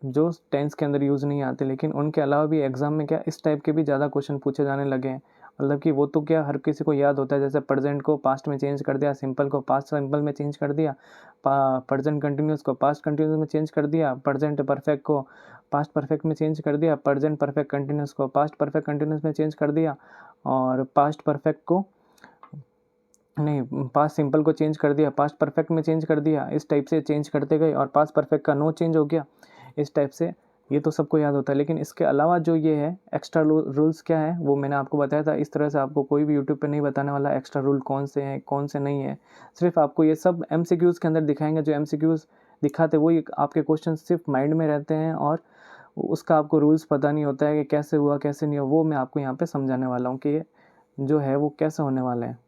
जो टेंस के अंदर यूज़ नहीं आते, लेकिन उनके अलावा भी एग्ज़ाम में क्या इस टाइप के भी ज़्यादा क्वेश्चन पूछे जाने लगे हैं। मतलब कि वो तो क्या हर किसी को याद होता है, जैसे प्रेजेंट को पास्ट में चेंज कर दिया, सिंपल को पास्ट सिंपल में चेंज कर दिया, प्रेजेंट कंटिन्यूस को पास्ट कंटिन्यूस में चेंज कर दिया, प्रेजेंट परफेक्ट को पास्ट परफेक्ट में चेंज कर दिया, प्रेजेंट परफेक्ट कंटिन्यूस को पास्ट परफेक्ट कंटिन्यूस में चेंज कर दिया, और पास्ट परफेक्ट को नहीं, पास्ट सिंपल को चेंज कर दिया, पास्ट परफेक्ट में चेंज कर दिया। इस टाइप से चेंज करते गए और पास्ट परफेक्ट का नो चेंज हो गया, इस टाइप से। ये तो सबको याद होता है, लेकिन इसके अलावा जो ये है एक्स्ट्रा रूल्स क्या है वो मैंने आपको बताया था। इस तरह से आपको कोई भी यूट्यूब पे नहीं बताने वाला एक्स्ट्रा रूल कौन से हैं कौन से नहीं है, सिर्फ आपको ये सब MCQs के अंदर दिखाएंगे। जो MCQs दिखाते वही आपके क्वेश्चन सिर्फ माइंड में रहते हैं, और उसका आपको रूल्स पता नहीं होता है कि कैसे हुआ कैसे नहीं हुआ। वो मैं आपको यहाँ पर समझाने वाला हूँ कि जो है वो कैसे होने वाला है।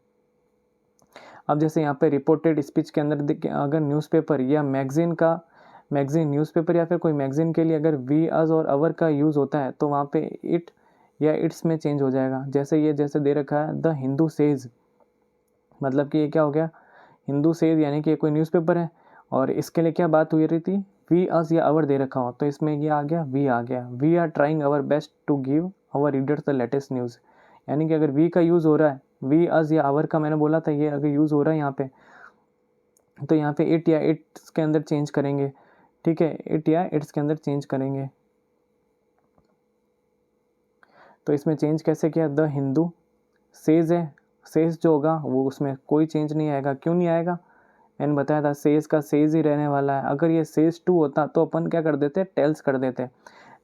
अब जैसे यहाँ पे रिपोर्टेड स्पीच के अंदर अगर न्यूज़पेपर या मैगजीन न्यूज़पेपर या फिर कोई मैगजीन के लिए अगर वी, अस और अवर का यूज़ होता है तो वहाँ पे इट या इट्स में चेंज हो जाएगा। जैसे दे रखा है द हिंदू सेज, मतलब कि ये क्या हो गया, हिंदू सेज यानी कि ये कोई न्यूज़पेपर है, और इसके लिए क्या बात हुई रही थी, वी, अस या अवर दे रखा हो, तो इसमें ये आ गया, वी आ गया। We are trying our best to give our readers the latest news, यानी कि अगर वी का यूज़ हो रहा है, वी, अस या आवर का मैंने बोला था, ये अगर यूज़ हो रहा है यहाँ पे, तो यहाँ पे इट या इट्स के अंदर चेंज करेंगे, ठीक है, इट या इट्स के अंदर चेंज करेंगे। तो इसमें चेंज कैसे किया, द हिंदू सेज है, सेज जो होगा वो उसमें कोई चेंज नहीं आएगा। क्यों नहीं आएगा, मैंने बताया था सेज का सेज ही रहने वाला है। अगर ये सेज टू होता तो अपन क्या कर देते, टेल्स कर देते,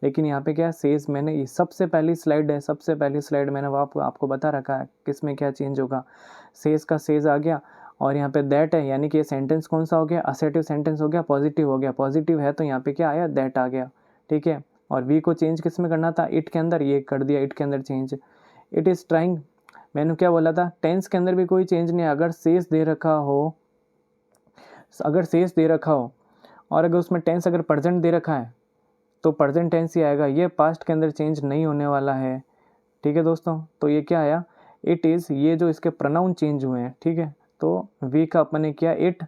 लेकिन यहाँ पे क्या सेज, मैंने ये सबसे पहली स्लाइड मैंने वो आपको बता रखा है किसमें क्या चेंज होगा। सेज का सेज आ गया, और यहाँ पे दैट है, यानी कि ये सेंटेंस कौन सा हो गया, असर्टिव सेंटेंस हो गया, पॉजिटिव हो गया, पॉजिटिव है तो यहाँ पे क्या आया, दैट आ गया, ठीक है। और वी को चेंज किस में करना था, इट के अंदर, ये कर दिया इट के अंदर चेंज। इट इज़ ट्राइंग, मैंने क्या बोला था, टेंस के अंदर भी कोई चेंज नहीं है। अगर सेज दे रखा हो अगर शेष दे रखा हो और अगर उसमें टेंस अगर प्रेजेंट दे रखा है तो प्रेजेंट टेंस ही आएगा, ये पास्ट के अंदर चेंज नहीं होने वाला है। ठीक है दोस्तों, तो ये क्या आया, इट इज़, ये जो इसके प्रोनाउन चेंज हुए हैं, ठीक है, तो वी का अपन ने किया इट,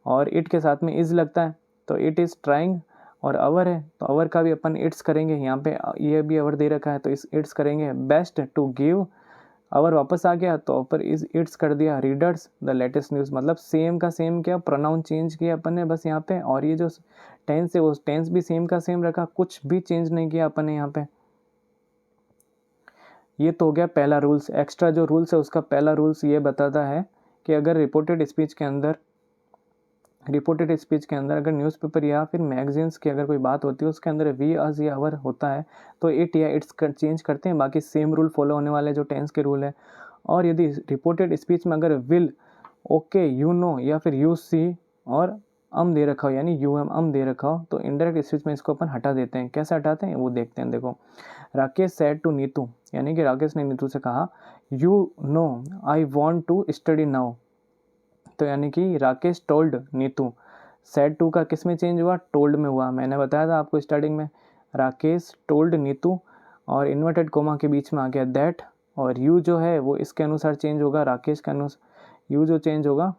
और इट के साथ में इज़ लगता है तो इट इज़ ट्राइंग, और अवर है तो अवर का भी अपन इट्स करेंगे, यहाँ पे ये भी अवर दे रखा है तो इस इट्स करेंगे। बेस्ट टू गिव, अवर वापस आ गया तो ऊपर इज इट्स कर दिया। रीडर्स द लेटेस्ट न्यूज़, मतलब सेम का सेम किया, प्रोनाउन चेंज किया अपन ने बस यहाँ पे, और ये जो टेंस है वो टेंस भी सेम का सेम रखा, कुछ भी चेंज नहीं किया अपन ने यहाँ पे। ये तो हो गया पहला रूल्स। एक्स्ट्रा जो रूल्स है उसका पहला रूल्स ये बताता है कि अगर रिपोर्टेड स्पीच के अंदर अगर न्यूज़पेपर या फिर मैगजीन्स की अगर कोई बात होती है उसके अंदर वी अस या अवर होता है तो इट या इट्स चेंज करते हैं, बाकी सेम रूल फॉलो होने वाले जो टेंस के रूल है। और यदि रिपोर्टेड स्पीच में अगर विल, ओके, यू नो या फिर यू सी और दे रखा हो, यानी यू एम दे रखा हो, तो इनडायरेक्ट स्पीच में इसको अपन हटा देते हैं। कैसे हटाते हैं वो देखते हैं। देखो, राकेश सेड टू नीतू, यानी कि राकेश ने नीतू से कहा, you know I want to study now, तो यानी कि Rakesh told Neetu. Said to का किस में चेंज हुआ, टोल्ड में हुआ। मैंने बताया था आपको स्टार्टिंग में, राकेश टोल्ड नीतू, और इन्वर्टेड कोमा के बीच में आ गया दैट, और यू जो है वो इसके अनुसार चेंज होगा, राकेश के अनुसार यू जो चेंज होगा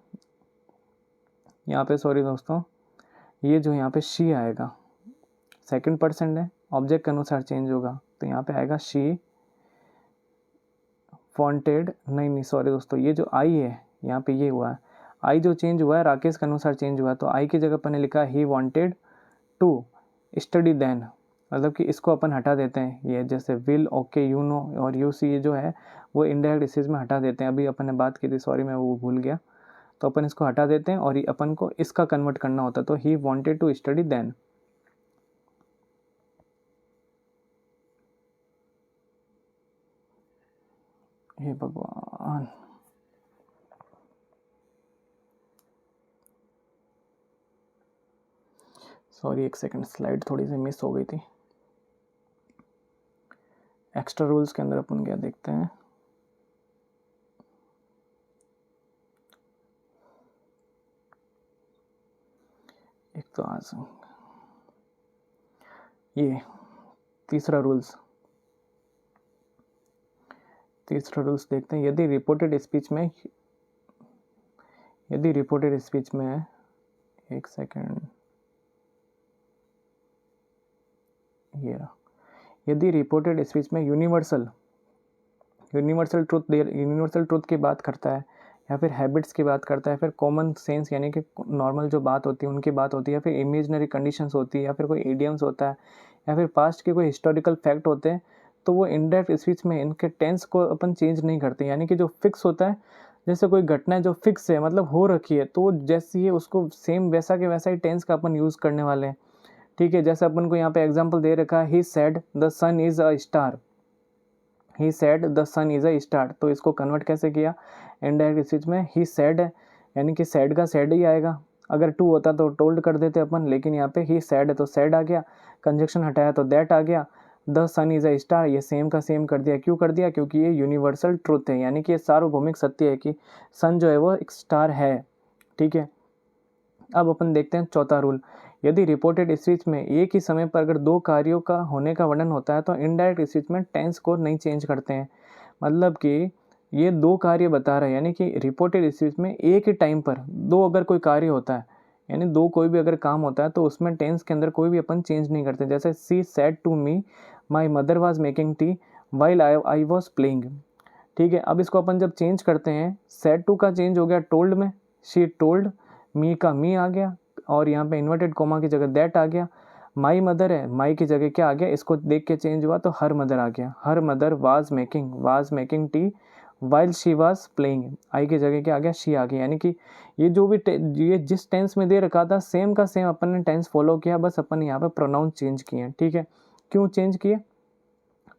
यहाँ पे, सॉरी दोस्तों, ये जो यहाँ पे शी आएगा, सेकंड पर्सन है, ऑब्जेक्ट के अनुसार चेंज होगा, तो यहाँ पे आएगा शी वांटेड, नहीं सॉरी दोस्तों, ये जो आई है यहाँ पे ये हुआ है, आई जो चेंज हुआ है राकेश के अनुसार चेंज हुआ है, तो आई की जगह पर लिखा he wanted to study then, मतलब कि इसको अपन हटा देते हैं। ये जैसे विल, ओके, यू नो और यू सी, ये जो है वो इनडायरेक्ट स्पीच में हटा देते हैं। अभी अपन ने बात की थी, सॉरी मैं वो भूल गया, तो अपन इसको हटा देते हैं और अपन को इसका कन्वर्ट करना होता है, तो he wanted to study then. हे भगवान, सॉरी एक सेकंड, स्लाइड थोड़ी सी मिस हो गई थी। एक्स्ट्रा रूल्स के अंदर अपन क्या देखते हैं, एक तो आज ये तीसरा रूल्स देखते हैं। यदि रिपोर्टेड स्पीच में एक सेकंड, ये रहा, यदि रिपोर्टेड स्पीच में यूनिवर्सल ट्रूथ की बात करता है, या फिर हैबिट्स की बात करता है, फिर कॉमन सेंस यानी कि नॉर्मल जो बात होती है उनकी बात होती है, या फिर इमेजिनरी कंडीशंस होती है, या फिर कोई इडियम्स होता है, या फिर पास्ट के कोई हिस्टोरिकल फैक्ट होते हैं, तो वो इनडायरेक्ट स्पीच में इनके टेंस को अपन चेंज नहीं करते। यानी कि जो फिक्स होता है, जैसे कोई घटना है जो फिक्स है, मतलब हो रखी है, तो जैसी है उसको सेम वैसा के वैसा ही टेंस का अपन यूज़ करने वाले हैं। ठीक है, जैसे अपन को यहाँ पे एग्जाम्पल दे रखा है, he said the sun is a star, he said the sun is a star, तो इसको कन्वर्ट कैसे किया इनडायरेक्ट स्पीच में, ही सेड है, यानी कि सेड का सेड ही आएगा। अगर टू होता तो टोल्ड कर देते अपन, लेकिन यहाँ पे ही सेड है तो सेड आ गया, कंजक्शन हटाया तो दैट आ गया, the sun is a star, ये सेम का सेम कर दिया। क्यों कर दिया, क्योंकि ये यूनिवर्सल ट्रुथ है, यानी कि ये सार्वभौमिक सत्य है कि सन जो है वो एक स्टार है। ठीक है, अब अपन देखते हैं चौथा रूल। यदि रिपोर्टेड स्पीच में एक ही समय पर अगर दो कार्यों का होने का वर्णन होता है तो इनडायरेक्ट स्पीच में टेंस को नहीं चेंज करते हैं। मतलब कि ये दो कार्य बता रहे हैं, यानी कि रिपोर्टेड स्पीच में एक ही टाइम पर दो अगर कोई कार्य होता है, यानी दो कोई भी अगर काम होता है तो उसमें टेंस के अंदर कोई भी अपन चेंज नहीं करते। जैसे she said to me my mother was making tea while I was playing. ठीक है, अब इसको अपन जब चेंज करते हैं, सेड टू का चेंज हो गया टोल्ड में, शी टोल्ड, मी का मी आ गया, और यहाँ पे इन्वर्टेड कोमा की जगह दैट आ गया। माई मदर है, माई की जगह क्या आ गया, इसको देख के चेंज हुआ तो हर मदर आ गया, her mother was making tea while she was playing, I की जगह क्या आ गया, शी आ गई। यानी कि ये जो भी ये जिस टेंस में दे रखा था सेम का सेम अपन ने टेंस फॉलो किया, बस अपन यहाँ पे प्रोनाउन चेंज किए। ठीक है, क्यों चेंज किए,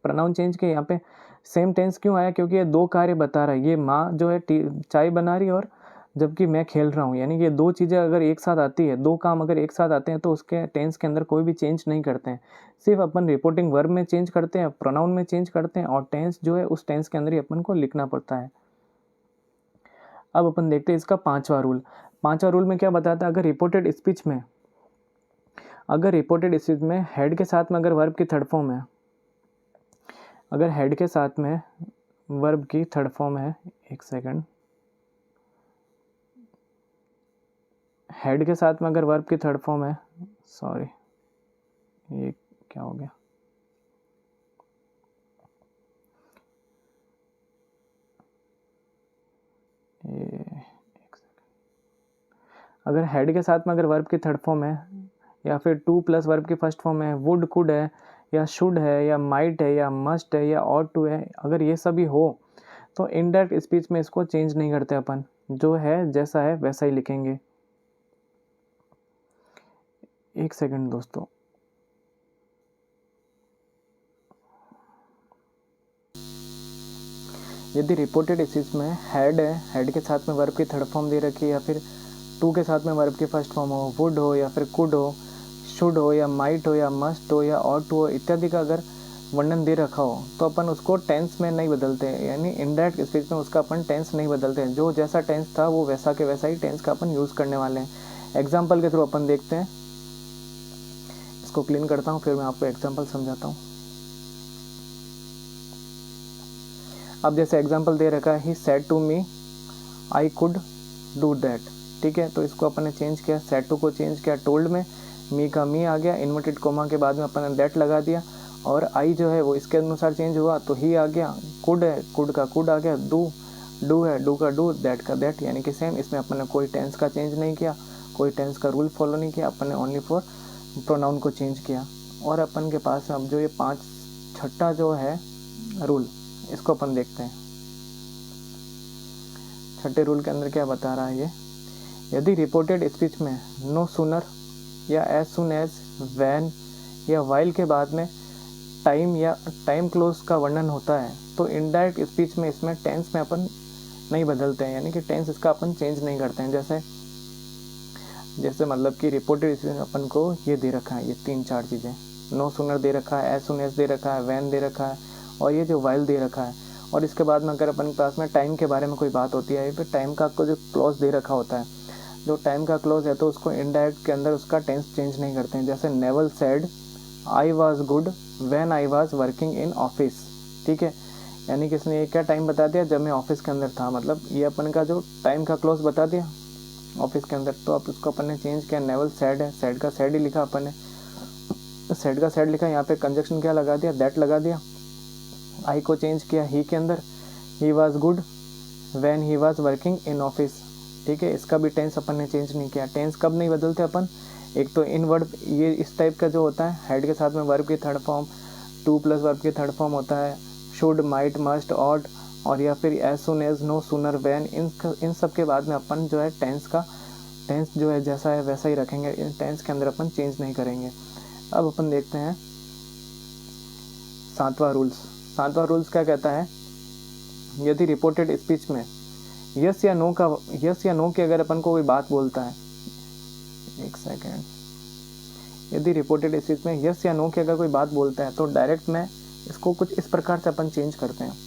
प्रोनाउन चेंज किए, यहाँ पे सेम टेंस क्यों आया, क्योंकि ये दो कार्य बता रहा है। ये माँ जो है चाय बना रही है और जबकि मैं खेल रहा हूँ, यानी कि ये दो चीज़ें अगर एक साथ आती है, दो काम अगर एक साथ आते हैं तो उसके टेंस के अंदर कोई भी चेंज नहीं करते हैं, सिर्फ अपन रिपोर्टिंग वर्ब में चेंज करते हैं, प्रोनाउन में चेंज करते हैं, और टेंस जो है उस टेंस के अंदर ही अपन को लिखना पड़ता है। अब अपन देखते हैं इसका पांचवा 5वां रूल में क्या बताता है, अगर रिपोर्टेड स्पीच में हेड के साथ में अगर वर्ब की थर्ड फॉर्म है, अगर हेड के साथ में वर्ब की थर्ड फॉर्म है, एक सेकंड, हेड के साथ में अगर वर्ब की थर्ड फॉर्म है, सॉरी ये क्या हो गया, अगर हेड के साथ में अगर वर्ब की थर्ड फॉर्म है या फिर टू प्लस वर्ब की फर्स्ट फॉर्म है, वुड, कुड है या शुड है या माइट है या मस्ट है या ऑट टू है, अगर ये सभी हो तो इनडायरेक्ट स्पीच में इसको चेंज नहीं करते अपन, जो है जैसा है वैसा ही लिखेंगे। एक सेकंड दोस्तों, यदि रिपोर्टेड स्पीच में हेड है, हेड के साथ में वर्ब की थर्ड फॉर्म दे रखी है या फिर टू के साथ में वर्ब की फर्स्ट फॉर्म हो, वुड हो या फिर कुड हो, शुड हो या माइट हो या मस्ट हो या ऑट हो इत्यादि का अगर वर्णन दे रखा हो तो अपन उसको टेंस में नहीं बदलते हैं, यानी इनडायरेक्ट स्पीच में उसका अपन टेंस नहीं बदलते हैं, जो जैसा टेंस था वो वैसा के वैसा ही टेंस का अपन यूज़ करने वाले हैं। एग्जाम्पल के थ्रू अपन देखते हैं, इसको क्लीन करता हूँ फिर मैं आपको एग्जाम्पल समझाता हूँ। अब जैसे एग्जाम्पल दे रखा है, he said to me I could do that, ठीक है, तो इसको अपन ने चेंज किया, सेड टू को चेंज किया टोल्ड में, मी का मी आ गया, इन्वर्टेड कोमा के बाद में अपन ने दैट लगा दिया, और आई जो है वो इसके अनुसार चेंज हुआ तो ही आ गया, कुड है कुड का कुड आ गया, डू है डू का डू, दैट का दैट, यानी कि सेम, इसमें अपन ने कोई टेंस का चेंज नहीं किया, कोई टेंस का रूल फॉलो नहीं किया, अपन ने ओनली फॉर प्रोनाउन को चेंज किया। और अपन के पास अब जो ये छठा जो है रूल, इसको अपन देखते हैं। छठे रूल के अंदर क्या बता रहा है ये, यदि रिपोर्टेड स्पीच में नो सूनर या एज सुन एज, वैन या वाइल के बाद में टाइम या टाइम क्लोज का वर्णन होता है तो इनडायरेक्ट स्पीच में इसमें टेंस में अपन नहीं बदलते हैं, यानी कि टेंस इसका अपन चेंज नहीं करते हैं। जैसे मतलब कि रिपोर्टेड स्पीच में अपन को ये दे रखा है, ये 3-4 चीज़ें, नो सूनर दे रखा है, एज सुन एज दे रखा है, वैन दे रखा है और ये जो वाइल दे रखा है। और इसके बाद में अगर अपन के पास में टाइम के बारे में कोई बात होती है, फिर टाइम का आपको जो क्लॉज दे रखा होता है, जो टाइम का क्लॉज है तो उसको इनडायरेक्ट के अंदर उसका टेंस चेंज नहीं करते हैं। जैसे naval said I was good when I was working in office, ठीक है, यानी कि इसने ये क्या टाइम बता दिया, जब मैं ऑफिस के अंदर था, मतलब ये अपन का जो टाइम का क्लॉज बता दिया ऑफिस के अंदर। तो अब उसको अपन ने चेंज किया, नेवल सैड है, सैड का सैड ही लिखा अपन ने, सैड का सैड लिखा, यहाँ पे कंजक्शन क्या लगा दिया, दैट लगा दिया। आई को चेंज किया ही के अंदर, he was good when he was working in office, ठीक है, इसका भी टेंस अपन ने चेंज नहीं किया। टेंस कब नहीं बदलते अपन, एक तो इन वर्ब, ये इस टाइप का जो होता है, हेड के साथ में वर्ब की third form, to plus verb की थर्ड फॉर्म होता है, शुड, माइट, मस्ट, ऑट, और या फिर as soon as, no sooner, when, इन सब के बाद में अपन जो है टेंस जो है जैसा है वैसा ही रखेंगे, इन टेंस के अंदर अपन चेंज नहीं करेंगे। अब अपन देखते हैं सातवां रूल्स क्या कहता है, यदि रिपोर्टेड स्पीच में यस या नो की अगर अपन को कोई बात बोलता है, एक सेकेंड, यदि रिपोर्टेड स्पीच में यस या नो की अगर कोई बात बोलता है तो डायरेक्ट में इसको कुछ इस प्रकार से अपन चेंज करते हैं।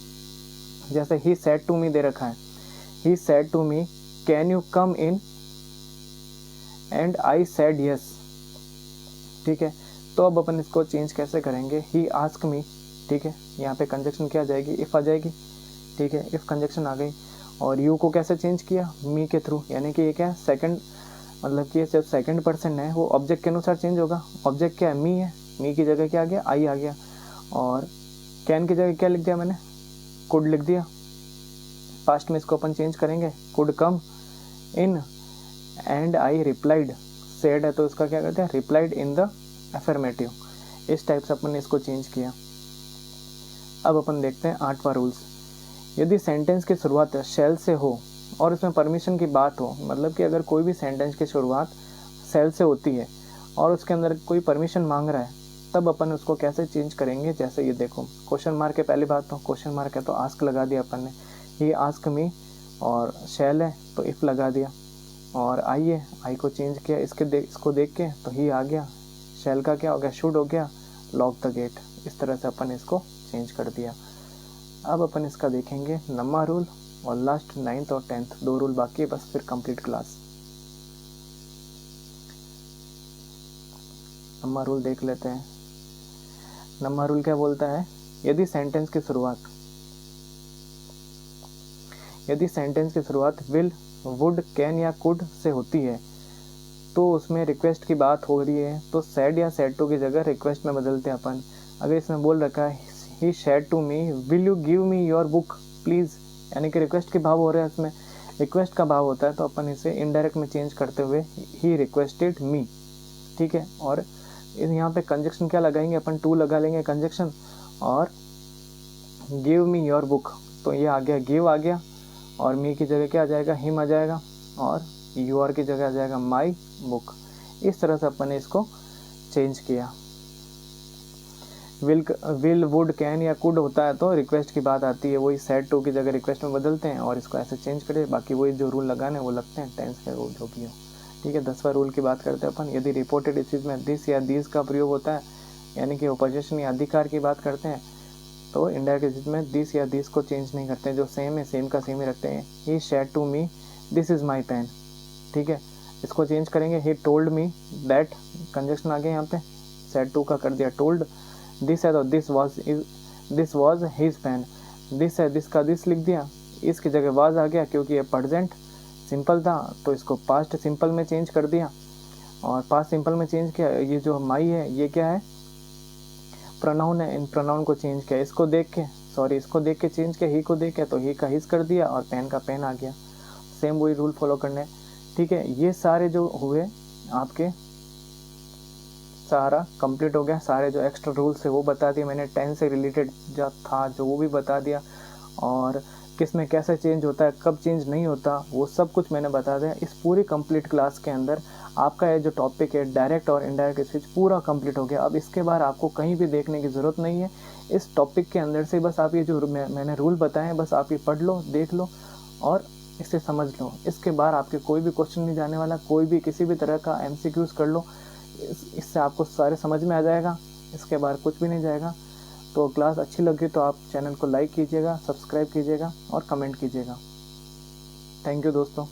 जैसे ही सेड टू मी दे रखा है, he said to me can you come in and I said yes, ठीक है, तो अब अपन इसको चेंज कैसे करेंगे, ही आस्क मी, ठीक है, यहाँ पे कंजक्शन क्या आ जाएगी, इफ़ आ जाएगी, ठीक है, इफ़ कंजक्शन आ गई। और यू को कैसे चेंज किया, मी के थ्रू, यानी कि ये क्या है, सेकंड, मतलब कि जब सेकंड पर्सन है वो ऑब्जेक्ट के अनुसार चेंज होगा। ऑब्जेक्ट क्या है, मी है, मी की जगह क्या आ गया, आई आ गया, और कैन की जगह क्या लिख दिया मैंने, कुड लिख दिया। पास्ट में इसको अपन चेंज करेंगे, could come in and I replied, said है तो उसका क्या करते हैं, रिप्लाइड इन द अफर्मेटिव, इस टाइप से अपन ने इसको चेंज किया। अब अपन देखते हैं आठवां रूल्स, यदि सेंटेंस की शुरुआत शैल से हो और उसमें परमिशन की बात हो, मतलब कि अगर कोई भी सेंटेंस की शुरुआत शैल से होती है और उसके अंदर कोई परमिशन मांग रहा है, तब अपन उसको कैसे चेंज करेंगे। जैसे ये देखो, क्वेश्चन मार्क है, पहली बात तो क्वेश्चन मार्क है तो आस्क लगा दिया अपन ने, ये आस्क मी, और शैल है तो इफ़ लगा दिया, और आई को चेंज किया, इसको देख के तो ही आ गया, शैल का क्या हो गया, शुड हो गया, लॉक द गेट, इस तरह से अपन इसको चेंज कर दिया। अब अपन इसका देखेंगे 9वां रूल और लास्ट 9th और 10th, 2 रूल बाकी है बस, फिर कंप्लीट क्लास। नंबर रूल देख लेते हैं। नंबर रूल क्या बोलता है, यदि सेंटेंस की शुरुआत विल, वुड, कैन या कुड से होती है तो उसमें रिक्वेस्ट की बात हो रही है, तो सैड या सैड टू की जगह रिक्वेस्ट में बदलते हैं अपन। अगर इसमें बोल रखा है he said to me will you give me your book please, यानी कि रिक्वेस्ट के भाव हो रहे हैं, इसमें रिक्वेस्ट का भाव होता है, तो अपन इसे इनडायरेक्ट में चेंज करते हुए ही रिक्वेस्टेड मी, ठीक है। और यहाँ पे कंजक्शन क्या लगाएंगे अपन, टू लगा लेंगे कंजक्शन, और गिव मी योर बुक, तो ये आ गया गिव आ गया, और मी की जगह क्या आ जाएगा, हिम आ जाएगा, और यूर की जगह आ जाएगा माई बुक। इस तरह से अपन ने इसको चेंज किया। विल वुड कैन या कुड होता है तो रिक्वेस्ट की बात आती है, वही सैड टू की जगह रिक्वेस्ट में बदलते हैं और इसको ऐसे चेंज करें। बाकी वही जो रूल लगाने वो लगते हैं, टेंस के रूल जो भी हो, ठीक है। 10वां रूल की बात करते हैं अपन। यदि रिपोर्टेड इस चीज़ में दिस या दीज का प्रयोग होता है, यानी कि उपजेशन या अधिकार की बात करते हैं, तो इनडायरेक्ट चीज़ में दिस या दिस को चेंज नहीं करते हैं, जो सेम है सेम का सेम ही रखते हैं। He said to me this is my pen, ठीक है। इसको चेंज करेंगे, he told me that, conjunction आ गया यहाँ पे, सेड टू का कर दिया टोल्ड। दिस है तो this was his pen, this है दिस का दिस लिख दिया, इसकी जगह वाज आ गया क्योंकि ये प्रेजेंट सिंपल था तो इसको पास्ट सिंपल में चेंज कर दिया, और पास्ट सिंपल में चेंज किया। ये जो माई है ये क्या है, प्रोनाउन है, इन प्रोनाउन को चेंज किया, इसको देख के चेंज किया, ही को देख के तो ही का हिज कर दिया और पेन का पेन आ गया। सेम वही रूल फॉलो करने, ठीक है। ये सारे जो हुए आपके सारा कंप्लीट हो गया। सारे जो एक्स्ट्रा रूल्स है वो बता दिए मैंने, टेंस से रिलेटेड जो था जो वो भी बता दिया, और किस में कैसे चेंज होता है, कब चेंज नहीं होता, वो सब कुछ मैंने बता दिया। इस पूरी कंप्लीट क्लास के अंदर आपका ये जो टॉपिक है डायरेक्ट और इनडायरेक्ट स्पीच पूरा कंप्लीट हो गया। अब इसके बाद आपको कहीं भी देखने की ज़रूरत नहीं है, इस टॉपिक के अंदर से बस आप ये जो मैंने रूल बताए हैं बस आप ये पढ़ लो, देख लो और इसे समझ लो। इसके बाद आपके कोई भी क्वेश्चन नहीं जाने वाला, कोई भी किसी भी तरह का MCQs कर लो, इससे आपको सारे समझ में आ जाएगा, इसके बाद कुछ भी नहीं जाएगा। तो क्लास अच्छी लगी तो आप चैनल को लाइक कीजिएगा, सब्सक्राइब कीजिएगा और कमेंट कीजिएगा। थैंक यू दोस्तों।